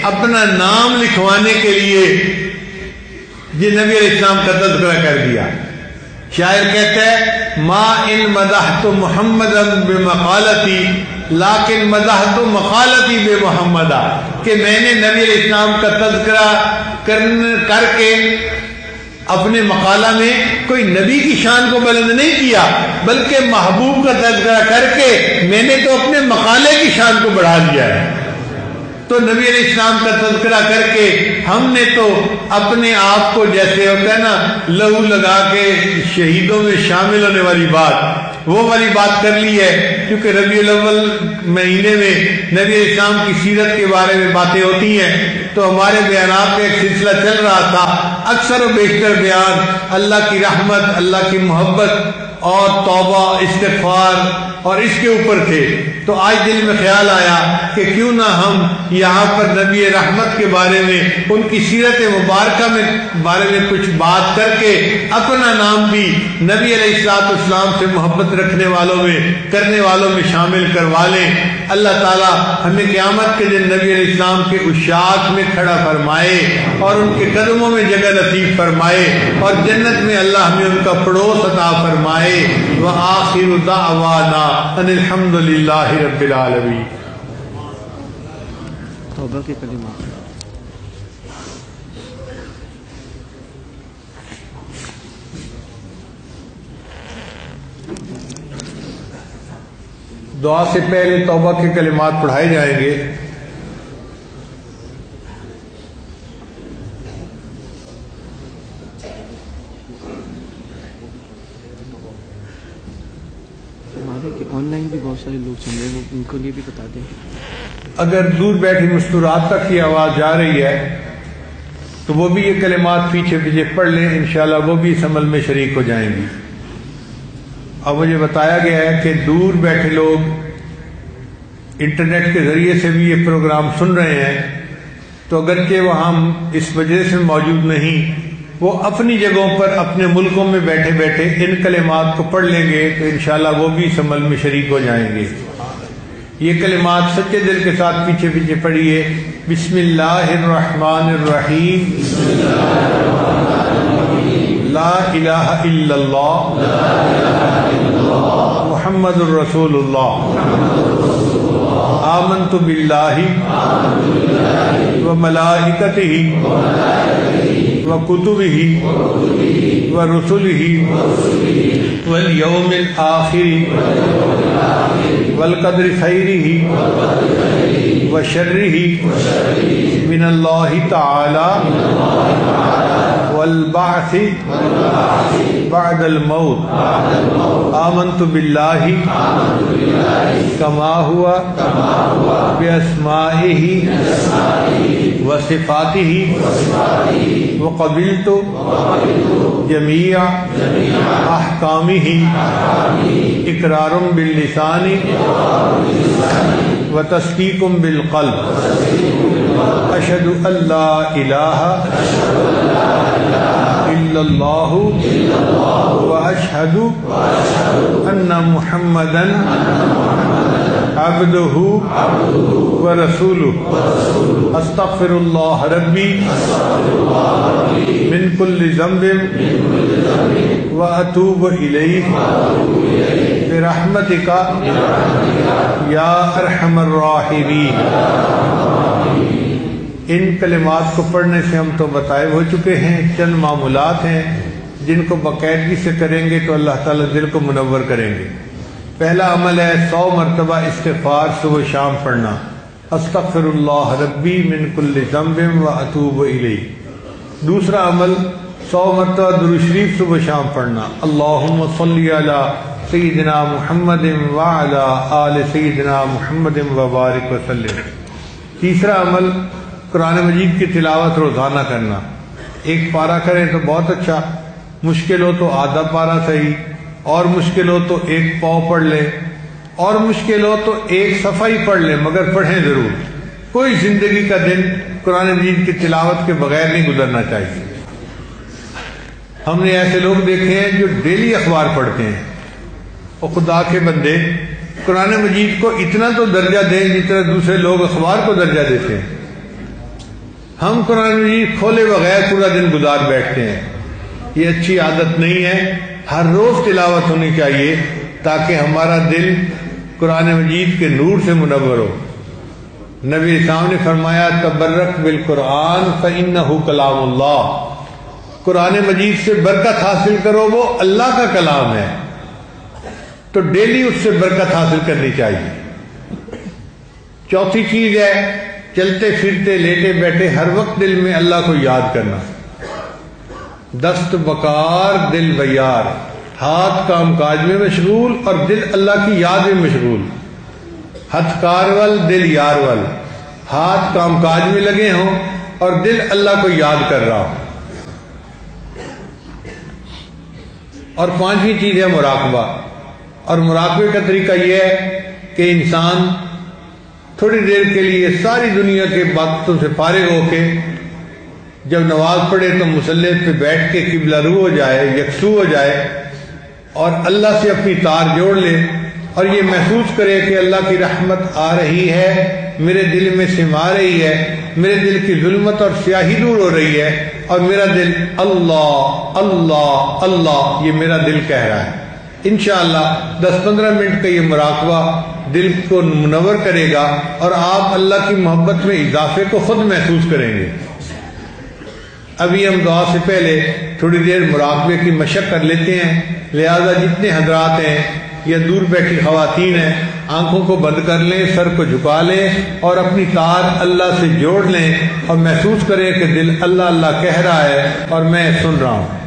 اپنا نام لکھوانے کے لیے یہ نبی علیہ السلام کا تذکرہ کر دیا۔ شاعر کہتا ہے ما ان مدحت محمدا بمقالتی لیکن مدحت مقالتی بے محمدہ، کہ میں نے نبی علیہ السلام کا تذکرہ کر کے اپنے مقالہ میں کوئی نبی کی شان کو بلند نہیں کیا، بلکہ محبوب کا تذکرہ کر کے میں نے تو اپنے مقالے کی شان کو بڑھا دیا ہے۔ تو نبی علیہ السلام کا تذکرہ کر کے ہم نے تو اپنے آپ کو، جیسے ہوتا ہے نا لہو لگا کے شہیدوں میں شامل ہونے والی بات، وہ والی بات کر لی ہے، کیونکہ ربیع الاول مہینے میں نبی علیہ السلام کی سیرت کے بارے میں باتیں ہوتی ہیں، تو ہمارے بیانات کا ایک سلسلہ چل رہا تھا، اکثر و بیشتر بیان اللہ کی رحمت، اللہ کی محبت اور توبہ استغفار اور اس کے اوپر تھے۔ تو آج دل میں خیال آیا کہ کیوں نہ ہم یہاں پر نبی رحمت کے بارے میں، ان کی سیرت مبارکہ میں بارے میں کچھ بات کر کے اپنا نام بھی نبی علیہ الصلوۃ والسلام سے محبت رکھنے والوں میں، کرنے والوں میں شامل کروا لیں۔ اللہ تعالی ہمیں قیامت کے دن نبی علیہ السلام کے عشاق میں کھڑا فرمائے اور ان کے قدموں میں جگہ نصیب فرمائے، اور جنت میں اللہ ہمیں ان کا پڑوس عطا فرمائے۔ وآخر دعوانا ان الحمد للہ رب العالمین۔ توبہ کے کلمات۔ دعا سے پہلے توبہ کے کلمات پڑھائے جائیں گے۔ آن لائن بھی بہت سارے لوگ سن رہے ہیں، ان کو لیے بھی بتا دیں۔ اگر دور بیٹھی مستورات تک یہ آواز جا رہی ہے تو وہ بھی یہ کلمات پیچھے پیچھے پڑھ لیں، انشاءاللہ وہ بھی اس عمل میں شریک ہو جائیں گی۔ اب مجھے بتایا گیا ہے کہ دور بیٹھے لوگ انٹرنیٹ کے ذریعے سے بھی یہ پروگرام سن رہے ہیں، تو اگرچہ وہ ہم اس وجہ سے موجود نہیں، وہ اپنی جگہوں پر اپنے ملکوں میں بیٹھے بیٹھے ان کلمات کو پڑھ لیں گے تو انشاءاللہ وہ بھی اس عمل میں شریک ہو جائیں گے۔ یہ کلمات سچے دل کے ساتھ پیچھے پیچھے پڑھیے۔ بسم اللہ الرحمن الرحیم، لا الہ الا اللہ محمد الرسول اللہ، آمنت باللہ وملائکتہ وکتبہ ورسلہ والیوم الآخر والقدر خیرہ وشرہ من اللہ تعالی والبعث بعد الموت، آمنت باللہ کما ہوا باسمائہ وصفاتہ وقبلت جمیع احکامہ اقرار باللسان وتصدیق بالقلب، اشہد ان لا الہ الا اللہ واشہد ان محمدا عبدہ ورسولہ، استغفر اللہ ربی من کل ذنب واتوب الیہ برحمتک یا ارحم الراحمین۔ ان کلمات کو پڑھنے سے ہم تو بتائے ہو چکے ہیں، چند معمولات ہیں جن کو باقاعدگی سے کریں گے تو اللہ تعالیٰ دل کو منور کریں گے۔ پہلا عمل ہے 100 مرتبہ استغفار صبح شام پڑھنا، استغفر اللہ ربی من کل ذنب واتوب الیہ۔ دوسرا عمل 100 مرتبہ درود شریف صبح شام پڑھنا، اللہم صلی علی سیدنا محمد وعلی آل سیدنا محمد وبارک وسلم۔ تیسرا عمل قرآن مجید کی تلاوت روزانہ کرنا، ایک پارہ کریں تو بہت اچھا، مشکل ہو تو آدھا پارہ صحیح، اور مشکل ہو تو ایک پاؤ پڑھ لیں، اور مشکل ہو تو ایک صفحہ ہی پڑھ لیں، مگر پڑھیں ضرور۔ کوئی زندگی کا دن قرآن مجید کی تلاوت کے بغیر نہیں گزرنا چاہیے۔ ہم نے ایسے لوگ دیکھے ہیں جو ڈیلی اخبار پڑھتے ہیں، اور خدا کے بندے قرآن مجید کو اتنا تو درجہ دیں جتنا دوسرے لوگ اخبار کو درجہ دیتے ہیں۔ ہم قرآن مجید کھولے بغیر پورا دن گزار بیٹھتے ہیں، یہ اچھی عادت نہیں ہے۔ ہر روز تلاوت ہونی چاہیے تاکہ ہمارا دل قرآن مجید کے نور سے منور ہو۔ نبی اسلام نے فرمایا تبرک بالقرآن فإنہ کلام اللہ، قرآن مجید سے برکت حاصل کرو، وہ اللہ کا کلام ہے، تو ڈیلی اس سے برکت حاصل کرنی چاہیے۔ چوتھی چیز ہے چلتے پھرتے لیٹے بیٹھے ہر وقت دل میں اللہ کو یاد کرنا۔ دست بکار دل بیار، ہاتھ کام کاج میں مشغول اور دل اللہ کی یاد میں مشغول۔ ہتھ کارول دل یارول، ہاتھ کام کاج میں لگے ہوں اور دل اللہ کو یاد کر رہا ہو۔ اور پانچویں چیز ہے مراقبہ، اور مراقبے کا طریقہ یہ ہے کہ انسان تھوڑی دیر کے لیے ساری دنیا کے باتوں سے فارغ ہو کے جب نماز پڑھے تو مصلی پہ بیٹھ کے قبلہ رو ہو جائے، یکسو ہو جائے، اور اللہ سے اپنی تار جوڑ لے، اور یہ محسوس کرے کہ اللہ کی رحمت آ رہی ہے، میرے دل میں سما رہی ہے، میرے دل کی ظلمت اور سیاہی دور ہو رہی ہے، اور میرا دل اللہ اللہ اللہ یہ میرا دل کہہ رہا ہے۔ انشاءاللہ 10-15 منٹ کا یہ مراقبہ دل کو منور کرے گا، اور آپ اللہ کی محبت میں اضافے کو خود محسوس کریں گے۔ ابھی ہم دعا سے پہلے تھوڑی دیر مراقبے کی مشق کر لیتے ہیں، لہذا جتنے حضرات ہیں یا دور بیٹھی خواتین ہیں آنکھوں کو بند کر لیں، سر کو جھکا لیں اور اپنی تار اللہ سے جوڑ لیں، اور محسوس کریں کہ دل اللہ اللہ کہہ رہا ہے اور میں سن رہا ہوں۔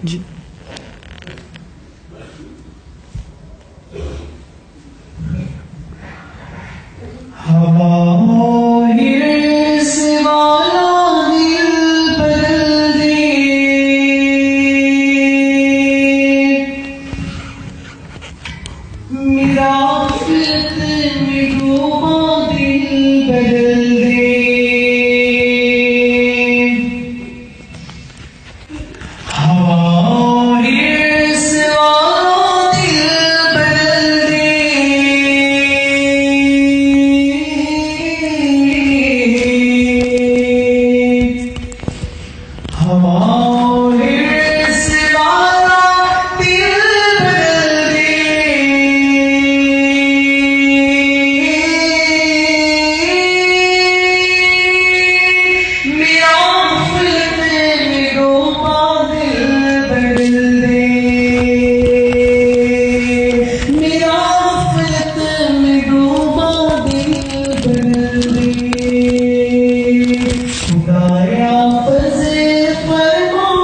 جی فضل فرما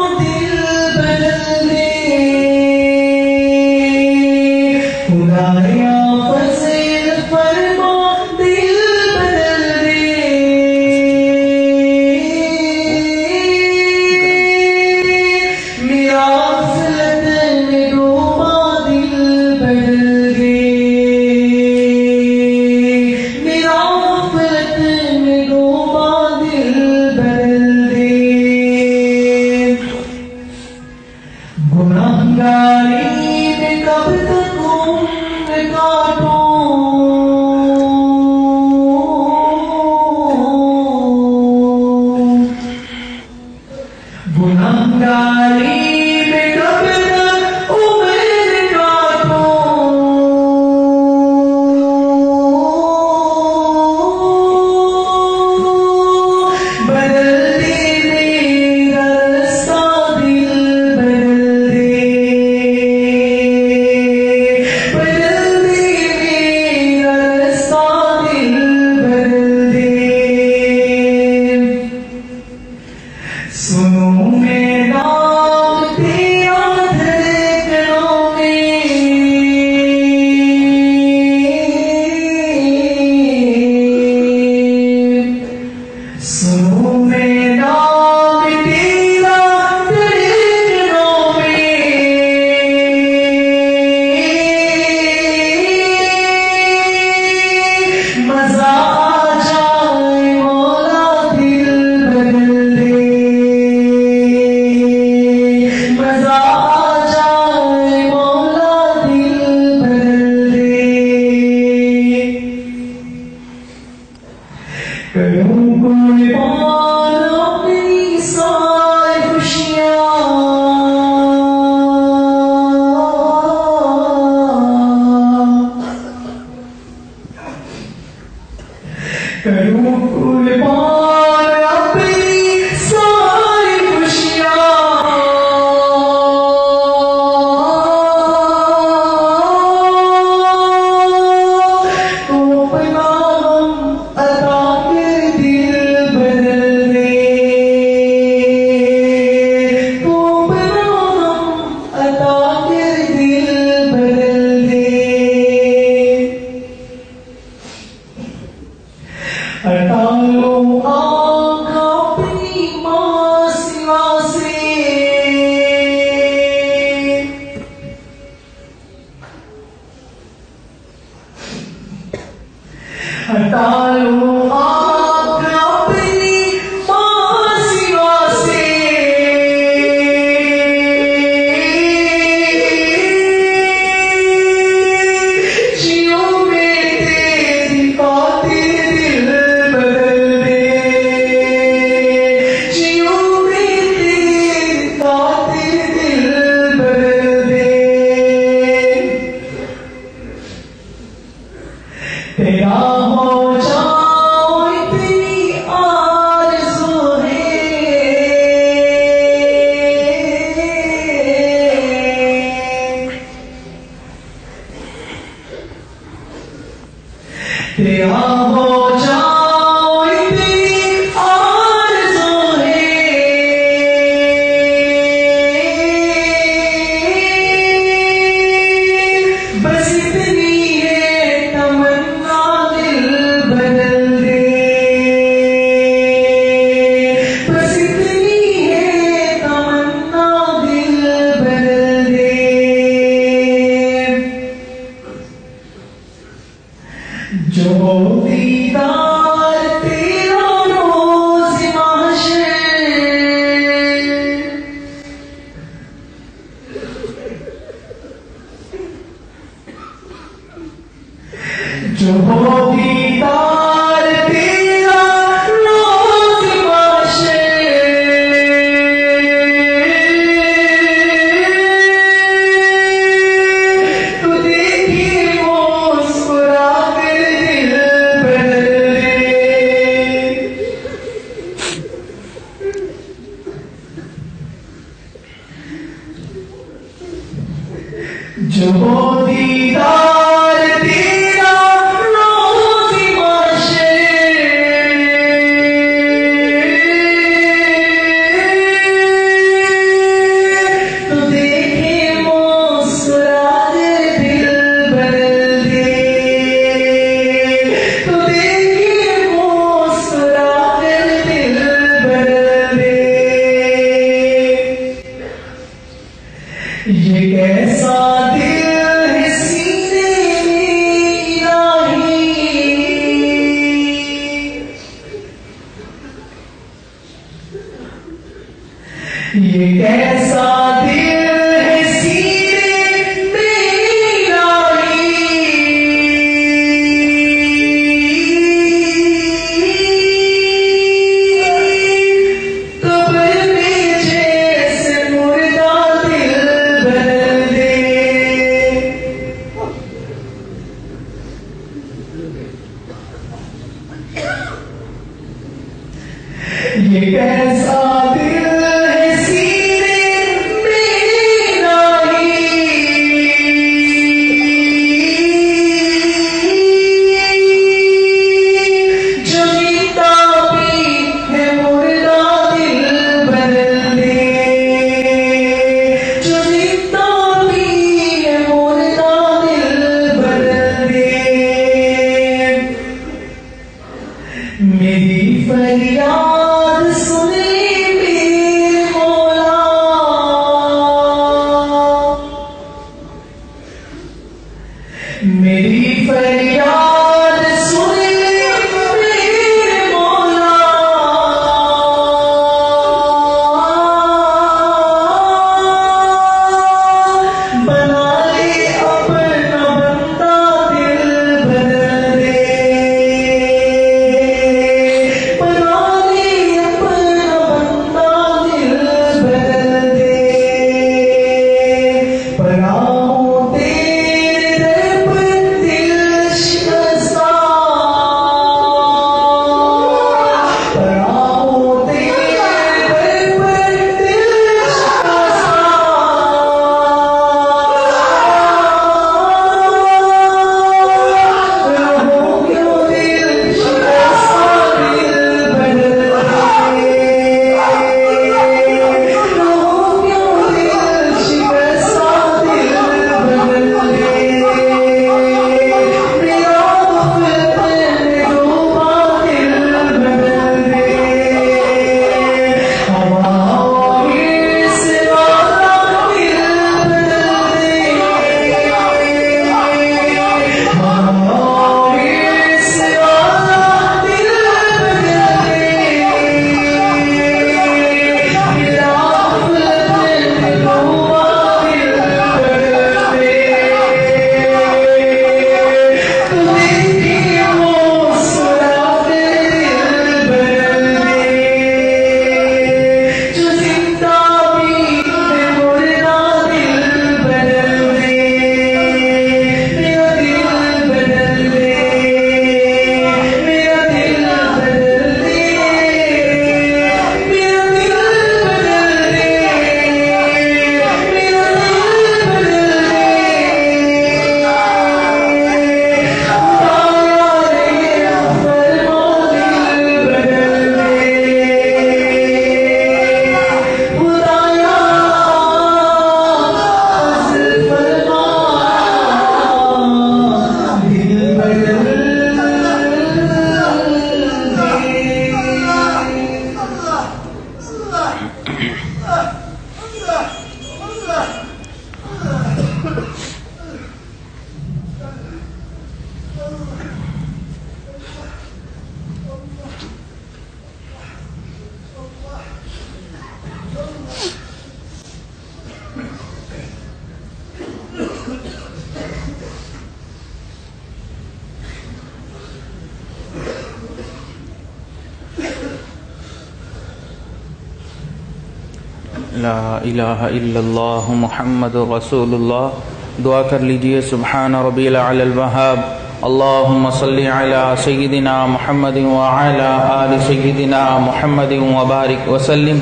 لا الہ الا اللہ محمد رسول اللہ. دعا کر لیجئے. سبحان ربی الاعلی الوہاب. اللہم صلی علی سیدنا محمد وعلی آل سیدنا محمد وبارک وسلم.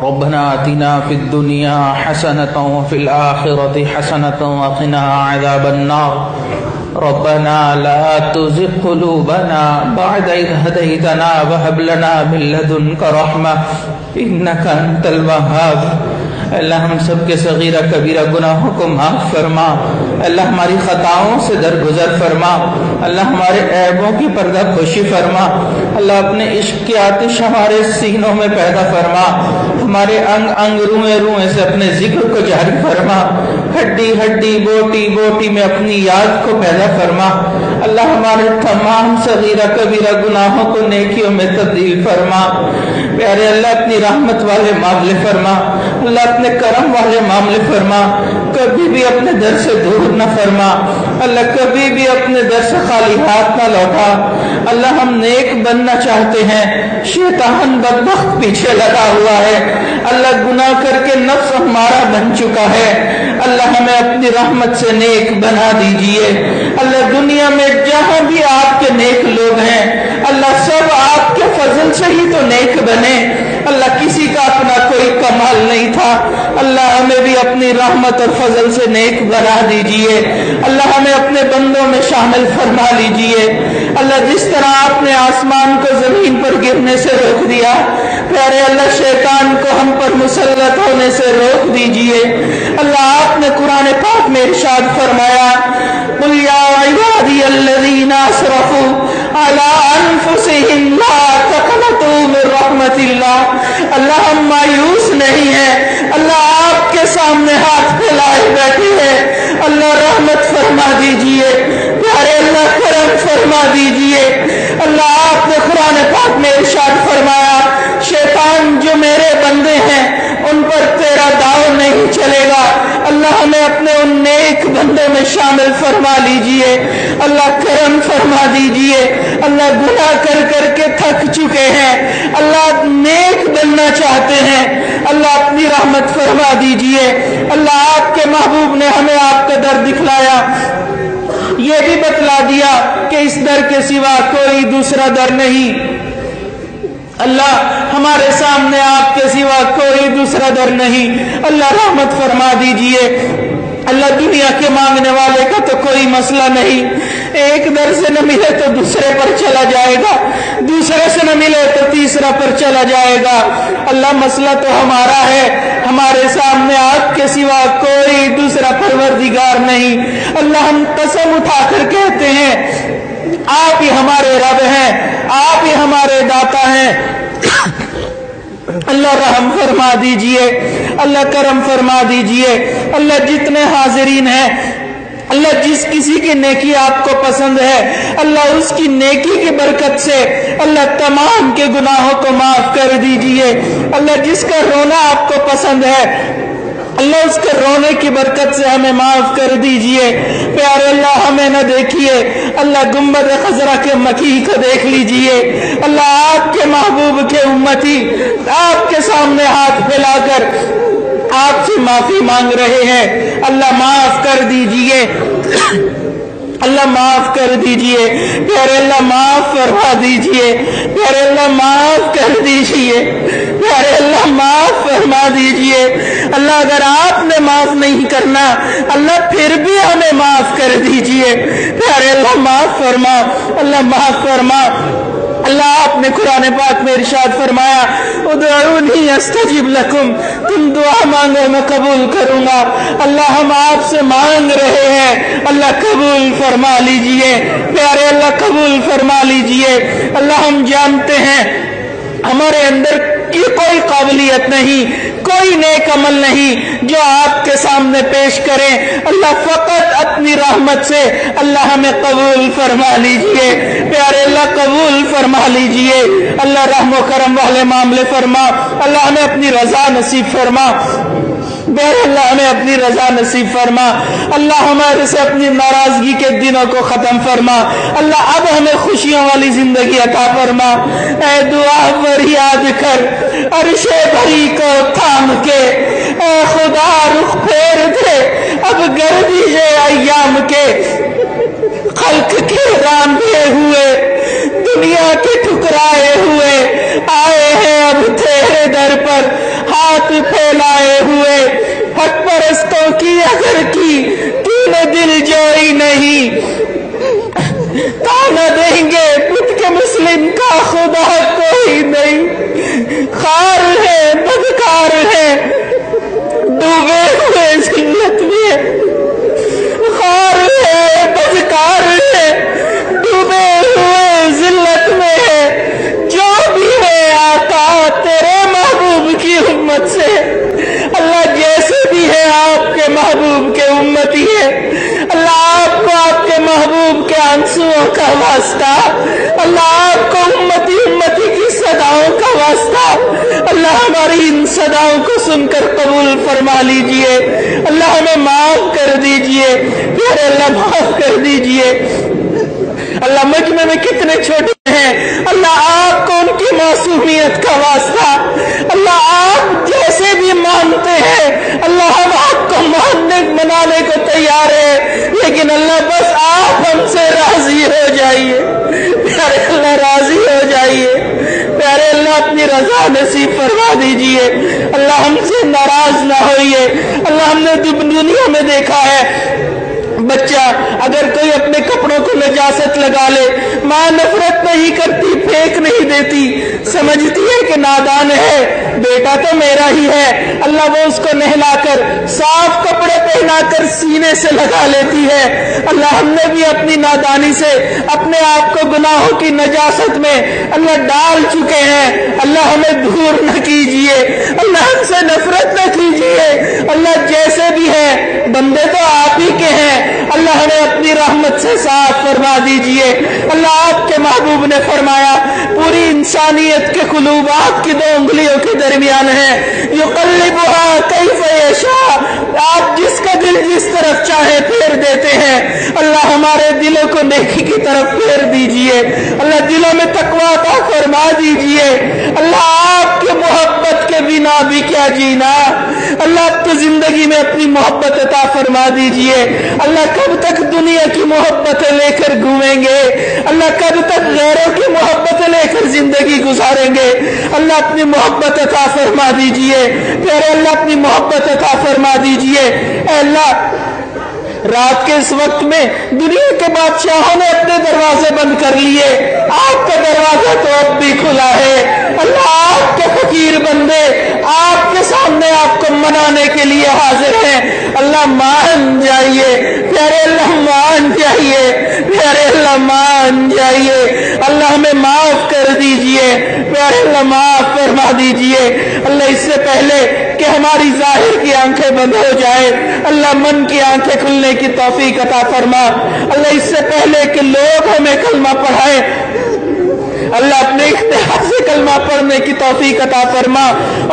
ربنا آتنا فی الدنیا حسنة وفی الآخرة حسنة وقنا عذاب النار. ربنا لا تزغ قلوبنا بعد إذ هديتنا وهب لنا من لدنك رحمة إنك أنت الوهاب. اللہ ہم سب کے صغیرہ کبیرہ گناہوں کو معاف فرما. اللہ ہماری خطاؤں سے درگزر فرما. اللہ ہمارے عیبوں کی پردہ پوشی فرما. اللہ اپنے عشق کی آتش ہمارے سینوں میں پیدا فرما. ہمارے انگ انگ روئیں روئیں سے اپنے ذکر کو جاری فرما. ہڈی ہڈی بوٹی بوٹی میں اپنی یاد کو پیدا فرما. اللہ ہمارے تمام صغیرہ کبیرہ گناہوں کو نیکیوں میں تبدیل فرما. پیارے اللہ اپنی رحمت والے معاملے فرما. اللہ اپنے کرم والے معاملے فرما. کبھی بھی اپنے در سے دور نہ فرما. اللہ کبھی بھی اپنے در سے خالی ہاتھ نہ لوٹا. اللہ ہم نیک بننا چاہتے ہیں, شیطان بدبخت پیچھے لگا ہوا ہے. اللہ گناہ کر کے نفس ہمارا بن چکا ہے. اللہ ہمیں اپنی رحمت سے نیک بنا دیجئے. اللہ دنیا میں جہاں بھی آپ کے نیک لوگ ہیں اللہ سب آپ کے فضل سے ہی تو نیک بنے. اللہ کسی کا اپنا کوئی کمال نہیں تھا. اللہ ہمیں بھی اپنی رحمت اور فضل سے نیک بنا دیجئے. اللہ ہمیں اپنے بندوں میں شامل فرما لیجئے. اللہ جس طرح آپ نے آسمان کو زمین پر گرنے سے روک دیا, پیارے اللہ شیطان کو ہم پر مسلط ہونے سے روک دیجئے. اللہ آپ نے قرآن پاک میں ارشاد فرمایا, قُلْ يَا عِبَادِيَ الَّذِينَ أَسْرَفُوا عَلَىٰ أَنفُسِهِمْ لَا تَقْنَطُوا مِن رَحْمَةِ اللَّهِ. اللہ ہم مایوس نہیں ہیں. اللہ آپ کے سامنے ہاتھ پھیلائے بیٹھے ہیں. اللہ رحمت فرما دیجئے. پیارے اللہ کرم فرما دیجئے. اللہ آپ نے قرآن پاک میں ارشاد فرمایا, شیطان جو میرے بندے ہیں ان پر تیرا داؤ نہیں چلے گا. اللہ ہمیں اپنے ان نیک بندوں میں شامل فرما لیجئے. اللہ کرم فرما دیجئے. اللہ گناہ کر کر کے تھک چکے ہیں, اللہ نیک بننا چاہتے ہیں. اللہ اپنی رحمت فرما دیجئے. اللہ آپ کے محبوب نے ہمیں آپ کا در دکھلایا, یہ بھی بتلا دیا کہ اس در کے سوا کوئی دوسرا در نہیں. اللہ ہمارے سامنے آپ کے سوا کوئی دوسرا در نہیں. اللہ رحمت فرما دیجئے. اللہ دنیا کے مانگنے والے کا تو کوئی مسئلہ نہیں, ایک در سے نہ ملے تو دوسرے پر چلا جائے گا, دوسرے سے نہ ملے تو تیسرا پر چلا جائے گا. اللہ مسئلہ تو ہمارا ہے, ہمارے سامنے آپ کے سوا کوئی دوسرا پروردگار نہیں. اللہ ہم قسم اٹھا کر کہتے ہیں آپ ہی ہمارے رب ہیں, آپ ہی ہمارے داتا ہیں. اللہ رحم فرما دیجئے. اللہ کرم فرما دیجئے. اللہ جتنے حاضرین ہیں, اللہ جس کسی کی نیکی آپ کو پسند ہے اللہ اس کی نیکی کی برکت سے اللہ تمام کے گناہوں کو معاف کر دیجئے. اللہ جس کا رونا آپ کو پسند ہے اللہ اس کے رونے کی برکت سے ہمیں معاف کر دیجئے. پیارے اللہ ہمیں نہ دیکھیے, اللہ گنبد خضرا کے مکی کو دیکھ لیجئے. اللہ آپ کے محبوب کے امتی آپ کے سامنے ہاتھ پھیلا کر آپ سے معافی مانگ رہے ہیں. اللہ معاف کر دیجئے. اللہ معاف کر دیجئے. پیارے اللہ معاف فرما دیجئے. پیارے اللہ معاف کر دیجئے. پیارے اللہ معاف فرما دیجئے. اللہ اگر آپ نے معاف نہیں کرنا اللہ پھر بھی ہمیں معاف کر دیجئے. پیارے اللہ معاف فرما. اللہ معاف فرما. اللہ آپ نے قرآن پاک میں ارشاد فرمایا, ادعونی استجب لکم, تم دعا مانگو میں قبول کروں گا. اللہ ہم آپ سے مانگ رہے ہیں, اللہ قبول فرما لیجئے. پیارے اللہ قبول فرما لیجئے. اللہ ہم جانتے ہیں ہمارے اندر کی کوئی قابلیت نہیں, کوئی نیک عمل نہیں جو آپ کے سامنے پیش کریں. اللہ فقط اپنی رحمت سے اللہ ہمیں قبول فرما لیجئے. پیارے اللہ قبول فرما لیجئے. اللہ رحم و کرم والے معاملے فرما. اللہ ہمیں اپنی رضا نصیب فرما. میرے اللہ ہمیں اپنی رضا نصیب فرما. اللہ ہمارے سے اپنی ناراضگی کے دنوں کو ختم فرما. اللہ اب ہمیں خوشیوں والی زندگی عطا فرما. اے دعا پر یاد کر عرش بری کو تھام کے اے خدا رخ پھیر دے اب گردش ایام کے. خلق کے راندے ہوئے دنیا کے ٹھکرائے ہوئے آئے ہیں اب تیرے در پر ہاتھ پھیلائے ہوئے. حق پرستوں کی اگر کی تو نے دل جوئی نہیں تانا دیں گے بت کے مسلم کا خدا کوئی نہیں. خار ہے بدکار ہے ڈوبے ہوئے ذلت میں. خار ہے بدکار ہے ڈوبے ہوئے ذلت میں ہے. جو بھی ہے آقا تیرے محبوب کی امت سے. اللہ جیسے بھی ہے آپ کے محبوب کے امتی ہے. اللہ آپ کو آپ کے محبوب کے آنسوؤں کا واسطہ. اللہ آپ کو امتی کی صداؤں کا واسطہ. اللہ ہماری ان صداؤں کو سن کر قبول فرما لیجئے. اللہ ہمیں معاف کر دیجئے. پیارے اللہ معاف کر دیجئے. اللہ مجمع میں کتنے چھوٹے ہیں. اللہ آپ کو ان کی معصومیت کا واسطہ. اللہ آپ جیسے بھی مانتے ہیں اللہ ہم آپ کو منانے کو تیار ہے. لیکن اللہ بس آپ ہم سے راضی ہو جائیے. پیارے اللہ راضی ہو جائیے. پیارے اللہ اپنی رضا نصیب فرما دیجئے. اللہ ہم سے ناراض نہ ہوئیے. اللہ ہم نے دنیا میں دیکھا ہے بچہ اگر کوئی اپنے کپڑوں کو نجاست لگا لے ماں نفرت نہیں کرتی پھینک نہیں دیتی. سمجھتی ہے کہ نادان ہے بیٹا تو میرا ہی ہے. اللہ وہ اس کو نہلا کر صاف کپڑے پہنا کر سینے سے لگا لیتی ہے. اللہ ہم نے بھی اپنی نادانی سے اپنے آپ کو گناہوں کی نجاست میں اللہ ڈال چکے ہیں. اللہ ہمیں دور نہ کیجیے. اللہ ہم سے نفرت نہ کیجیے. اللہ جیسے بھی ہے بندے تو آپ ہی کے ہیں. اللہ ہمیں اپنی رحمت سے صاف فرما دیجئے. اللہ آپ کے محبوب نے فرمایا پوری انسانیت کے قلوب آپ کی 2 انگلیوں کے درمیان ہیں. یقلبها کیف یشاء. آپ جس کا دل جس طرف چاہے پھیر دیتے ہیں. اللہ ہمارے دلوں کو نیکی کی طرف پھیر دیجئے. اللہ دلوں میں تقویٰ عطا فرما دیجئے. اللہ آپ کی محبت کے بنا بھی کیا جینا. اللہ اب تو زندگی میں اپنی محبت عطا فرما دیجئے. اللہ کب تک دنیا کی محبتیں لے کر گھومیں گے. اللہ کب تک غیروں کی محبتیں لے کر زندگی گزاریں گے. اللہ اپنی محبت عطا فرما دیجئے. پیارے اللہ اپنی محبت عطا فرما دیجئے. اے اللہ رات کے اس وقت میں دنیا کے بادشاہوں نے اپنے دروازے بند کر لیے. آپ کا دروازہ تو اب بھی کھلا ہے. اللہ آپ کے فقیر بندے آپ کے سامنے آپ کو منانے کے لیے حاضر ہیں. اللہ مان جائیے. پیارے اللہ مان جائیے. پیارے اللہ مان جائیے. اللہ ہمیں معاف کر دیجئے. پیارے اللہ معاف فرما دیجئے. اللہ اس سے پہلے کہ ہماری ظاہر کی آنکھیں بند ہو جائے اللہ من کی آنکھیں کھلنے کی توفیق عطا فرما. اللہ اس سے پہلے کہ لوگ ہمیں کلمہ پڑھائیں اللہ اپنے اختیار سے کلمہ پڑھنے کی توفیق عطا فرما.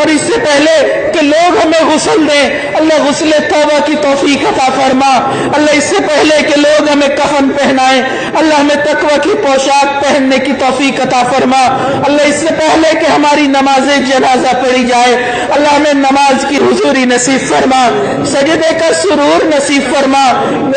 اور اس سے پہلے کہ لوگ ہمیں غسل دیں اللہ غسل توبہ کی توفیق عطا فرما. اللہ اس سے پہلے کہ لوگ ہمیں کفن پہنائیں اللہ ہمیں تقوی کی پوشاک پہننے کی توفیق عطا فرما. اللہ اس سے پہلے کہ ہماری نماز جنازہ پڑھی جائے اللہ ہمیں نماز کی حضوری نصیب فرما. سجدے کا سرور نصیب فرما.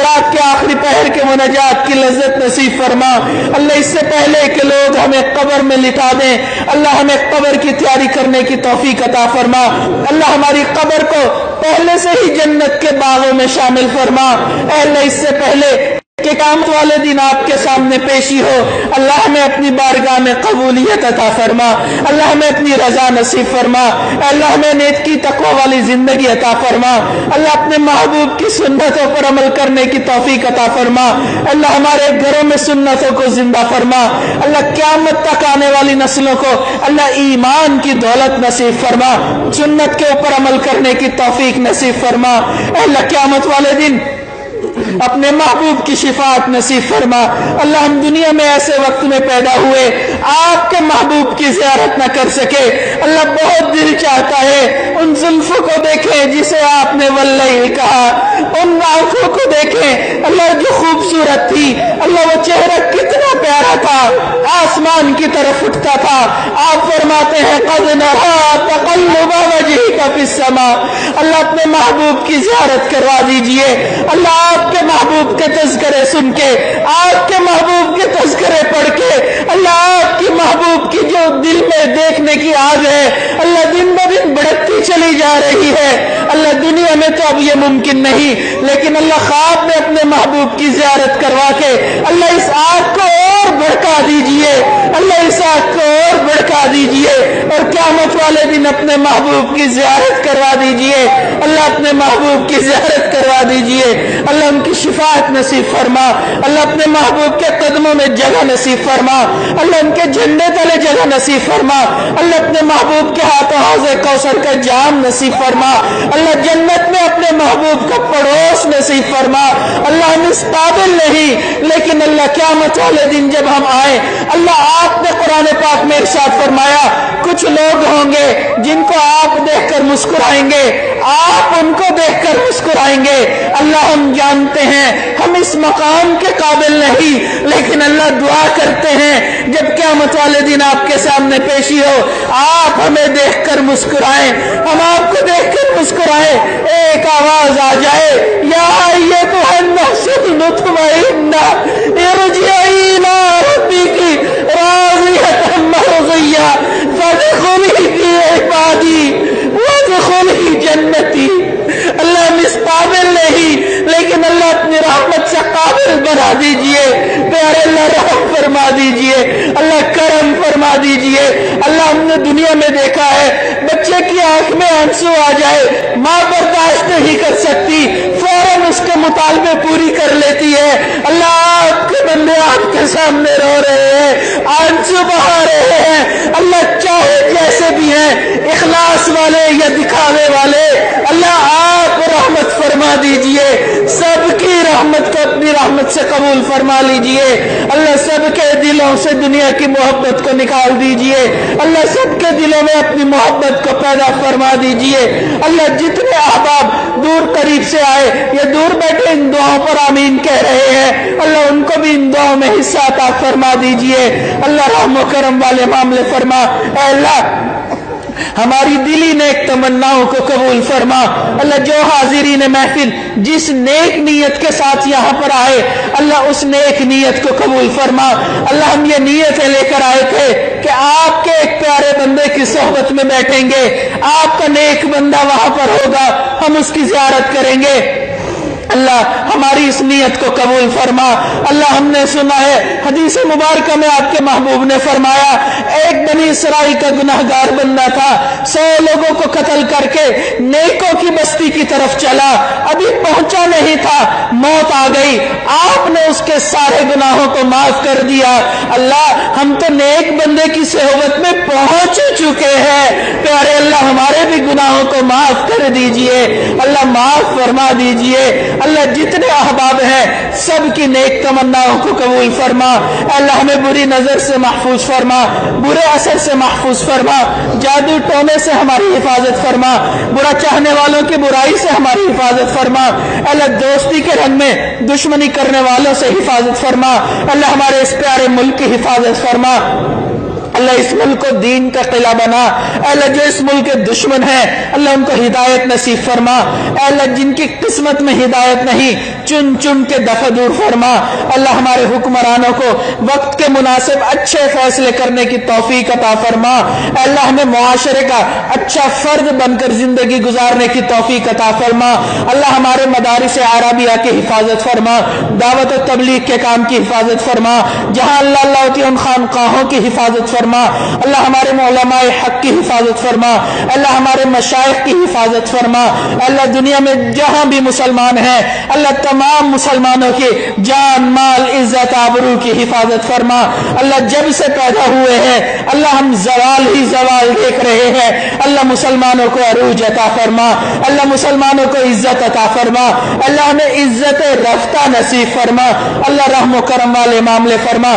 رات کے آخری پہر کے مناجات کی لذت نصیب فرما. اللہ اس سے پہلے کہ لوگ ہمیں قبر میں لٹا دیں اللہ ہمیں قبر کی تیاری کرنے کی توفیق عطا فرما. اللہ ہماری قبر کو پہلے سے ہی جنت کے باغوں میں شامل فرما. اے اللہ اس سے پہلے کہ قیامت والے دن آپ کے سامنے پیشی ہو اللہ ہمیں اپنی بارگاہ میں قبولیت عطا فرما. اللہ ہمیں اپنی رضا نصیب فرما. اللہ ہمیں نیکی تقوی والی زندگی عطا فرما. اللہ اپنے محبوب کی سنتوں پر عمل کرنے کی توفیق عطا فرما. اللہ ہمارے گھروں میں سنتوں کو زندہ فرما. اللہ قیامت تک آنے والی نسلوں کو اللہ ایمان کی دولت نصیب فرما. سنت کے اوپر عمل کرنے کی توفیق نصیب فرما. اللہ قیامت والے دن اپنے محبوب کی شفاعت نصیب فرما۔ اللہ ہم دنیا میں ایسے وقت میں پیدا ہوئے آپ کے محبوب کی زیارت نہ کر سکے، اللہ بہت دل چاہتا ہے ان زلفوں کو دیکھیں جسے آپ نے واللیل کہا، ان آنکھوں کو دیکھیں اللہ جو خوبصورت تھی، اللہ وہ چہرہ کتنا پیارا تھا، آسمان کی طرف اٹھتا تھا۔ آپ فرماتے ہیں قد نرى تقلب وجهك في السماء، اللہ اپنے محبوب کی زیارت کروا دیجئے۔ اللہ آپ کے محبوب کے تذکرے سن کے، آپ کے محبوب کے تذکرے پڑھ کے، اللہ آپ کی محبوب کی جو دل میں دیکھنے کی آگ ہے اللہ دن ب دن بڑھتی چلی جا رہی ہے۔ اللہ دنیا میں تو اب یہ ممکن نہیں، لیکن اللہ خواب میں اپنے محبوب کی زیارت کروا کے اللہ اس آگ کو اور بڑھکا دیجئے، اللہ اس آگ کو اور بڑھکا دیجئے، اور قیامت والے دن اپنے محبوب کی زیارت کروا دیجئے۔ اللہ اپنے محبوب کی زیارت کروا دیجئے، اللہ ان کی شفاعت نصیب فرما، اللہ اپنے محبوب کے قدموں میں جگہ نصیب فرما، اللہ ان کے جھنڈے تلے جگہ نصیب فرما، اللہ اپنے محبوب کے ہاتھوں حوض کوثر کا جام نصیب فرما، اللہ جنت میں اپنے محبوب کا پڑوس نصیب فرما۔ اللہ ہم اس قابل نہیں، لیکن اللہ قیامت والے دن جب ہم آئے، اللہ آپ نے قرآن پاک میں ارشاد فرمایا کچھ لوگ ہوں گے جن کو آپ دیکھ کر مسکرائیں گے، آپ ان کو دیکھ کر مسکرائیں گے۔ اللہ ہم جانتے ہیں ہم اس مقام کے قابل نہیں، لیکن اللہ دعا کرتے ہیں جب قیامت والے دن آپ کے سامنے پیشی ہو آپ ہمیں دیکھ کر مسکرائیں، ہم آپ کو دیکھ کر مسکرائیں، ایک آواز آ جائے یا ایتھا النفس المطمئنہ ارجعی الی ربک راضیۃ مرضیہ فادخلی فی عبادی وادخلی جنتی۔ اللہ ہم اس قابل نہیں، لیکن اللہ اپنی رحمت سے قابل بنا دیجئے، پیارے اللہ رحم فرما دیجئے، اللہ کرم فرما دیجئے۔ اللہ ہم نے دنیا میں دیکھا ہے بچے کی آنکھ میں آنسو آ جائے، ماں برداشت نہیں کر سکتی، فوراً اس کے مطالبے پوری کر لیتی ہے۔ اللہ آپ کے بندے آپ کے سامنے رو رہے ہیں، آنسو بہا رہے ہیں، اللہ چاہے جیسے بھی ہیں، اخلاص والے یا دکھاوے والے، اللہ آپ رحمت فرما دیجئے، سب کی رحمت کو اپنی رحمت سے قبول فرما لیجئے۔ اللہ سب کے دلوں سے دنیا کی محبت کو نکال دیجئے، اللہ سب کے دلوں میں اپنی محبت کو پیدا فرما دیجئے۔ اللہ جتنے احباب دور قریب سے آئے یا دور بیٹھے ان دعاؤں پر آمین کہہ رہے ہیں، اللہ ان کو بھی ان دعاؤں میں حصہ عطا فرما دیجئے۔ اللہ رحم و کرم والے معاملے فرما، اے اللہ ہماری دلی نیک تمناؤں کو قبول فرما۔ اللہ جو حاضرین محفل جس نیک نیت کے ساتھ یہاں پر آئے اللہ اس نیک نیت کو قبول فرما۔ اللہ ہم یہ نیتیں لے کر آئے تھے کہ آپ کے ایک پیارے بندے کی صحبت میں بیٹھیں گے، آپ کا نیک بندہ وہاں پر ہوگا، ہم اس کی زیارت کریں گے۔ اللہ ہماری اس نیت کو قبول فرما۔ اللہ ہم نے سنا ہے حدیث مبارکہ میں آپ کے محبوب نے فرمایا ایک بنی اسرائیل کا گناہگار بندہ تھا، 100 لوگوں کو قتل کر کے نیکوں کی بستی کی طرف چلا، ابھی پہنچا نہیں تھا موت آ گئی، آپ نے اس کے سارے گناہوں کو معاف کر دیا۔ اللہ ہم تو نیک بندے کی صحبت میں پہنچ چکے ہیں، پیارے اللہ ہمارے بھی گناہوں کو معاف کر دیجئے، اللہ معاف فرما دیجئے۔ اللہ جتنے احباب ہیں سب کی نیک تمناؤں کو قبول فرما۔ اللہ ہمیں بری نظر سے محفوظ فرما، برے اثر سے محفوظ فرما، جادو ٹونے سے ہماری حفاظت فرما، برا چاہنے والوں کی برائی سے ہماری حفاظت فرما۔ اللہ دوستی کے رنگ میں دشمنی کرنے والوں سے حفاظت فرما۔ اللہ ہمارے اس پیارے ملک کی حفاظت فرما۔ اللہ اس ملک کو دین کا قلعہ بنا۔ اللہ جو اس ملک کے دشمن ہیں اللہ ان کو ہدایت نصیب فرما۔ اللہ جن کی قسمت میں ہدایت نہیں چن چن کے دفع دور فرما۔ اللہ ہمارے حکمرانوں کو وقت کے مناسب اچھے فیصلے کرنے کی توفیق عطا فرما۔ اللہ ہمیں معاشرے کا اچھا فرد بن کر زندگی گزارنے کی توفیق عطا فرما۔ اللہ ہمارے مدارس عربیہ کی حفاظت فرما، دعوت و تبلیغ کے کام کی حفاظت فرما، جہاں اللہ ہوتی ان خانقاہوں کی حفاظت فرما۔ فرما، اللہ ہمارے علماء حق کی حفاظت فرما، اللہ ہمارے مشائخ کی حفاظت فرما، اللہ دنیا میں جہاں بھی مسلمان ہیں اللہ تمام مسلمانوں کی جان مال عزت آبرو کی حفاظت فرما، اللہ جب سے پیدا ہوئے ہیں اللہ ہم زوال ہی زوال دیکھ رہے ہیں، اللہ مسلمانوں کو عروج عطا فرما، اللہ مسلمانوں کو عزت عطا فرما، اللہ ہمیں عزت رفتہ نصیب فرما، اللہ رحم و کرم والے معاملے فرما،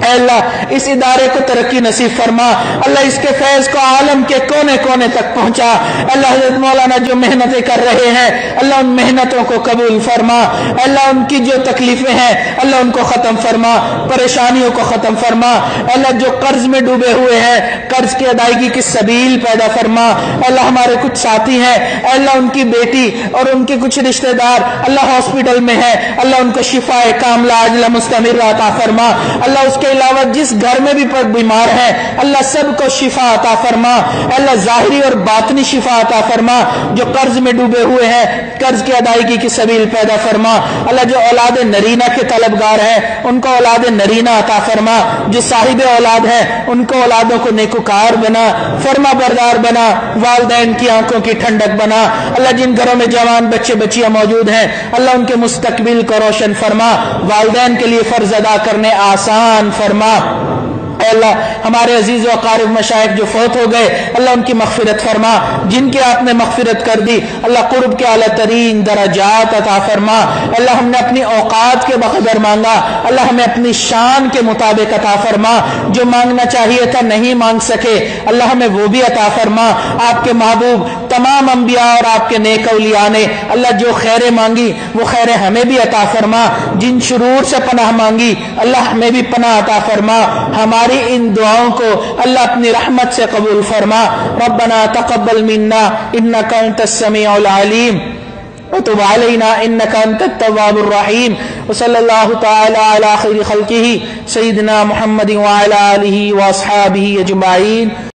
اے اللہ اس ادارے کو ترقی نصیب فرما، اللہ اس کے فیض کو عالم کے کونے کونے تک پہنچا، اللہ حضرت مولانا جو محنتیں کر رہے ہیں اللہ ان محنتوں کو قبول فرما، اللہ ان کی جو تکلیفیں ہیں اللہ ان کو ختم فرما، پریشانیوں کو ختم فرما، اللہ جو قرض میں ڈوبے ہوئے ہیں قرض کی ادائیگی کی سبیل پیدا فرما، اللہ ہمارے کچھ ساتھی ہیں اللہ ان کی بیٹی اور ان کے کچھ رشتہ دار اللہ ہاسپٹل میں ہیں، اللہ ان کو شفا کاملہ عاجلہ مستمرہ عطا فرما، اللہ اس کے علاوہ جس گھر میں بھی بیمار ہے اللہ سب کو شفا عطا فرما، اللہ ظاہری اور باطنی شفا عطا فرما، جو قرض میں ڈوبے ہوئے ہیں قرض کی ادائیگی کی سبیل پیدا فرما، اللہ جو اولاد نرینہ کے طلبگار ہیں ان کو اولاد نرینہ عطا فرما، جو صاحب اولاد ہیں ان کو اولادوں کو نیکوکار بنا، فرما بردار بنا، والدین کی آنکھوں کی ٹھنڈک بنا، اللہ جن گھروں میں جوان بچے بچیاں موجود ہیں اللہ ان کے مستقبل کو روشن فرما، والدین کے لیے فرض ادا کرنے آسان فرما، اے اللہ ہمارے عزیز و اقارب مشائخ جو فوت ہو گئے اللہ ان کی مغفرت فرما، جن کی آپ نے مغفرت کر دی اللہ قرب کے اعلیٰ ترین درجات عطا فرما، اللہ ہم نے اپنی اوقات کے بقدر مانگا اللہ ہمیں اپنی شان کے مطابق عطا فرما، جو مانگنا چاہیے تھا نہیں مانگ سکے اللہ ہمیں وہ بھی عطا فرما، آپ کے محبوب تمام انبیاء اور آپ کے نیک اولیاء نے اللہ جو خیریں مانگی وہ خیریں ہمیں بھی عطا فرما، جن شرور سے پناہ مانگی اللہ ہمیں بھی پناہ عطا فرما، ہماری ان دعاؤں کو اللہ اپنی رحمت سے قبول فرما، ربنا تقبل منا انك انت السميع العليم وتب علينا انك انت التواب الرحيم، وصلى الله تعالى على خير خلقه سيدنا محمد وعلى آله واصحابه اجمعين.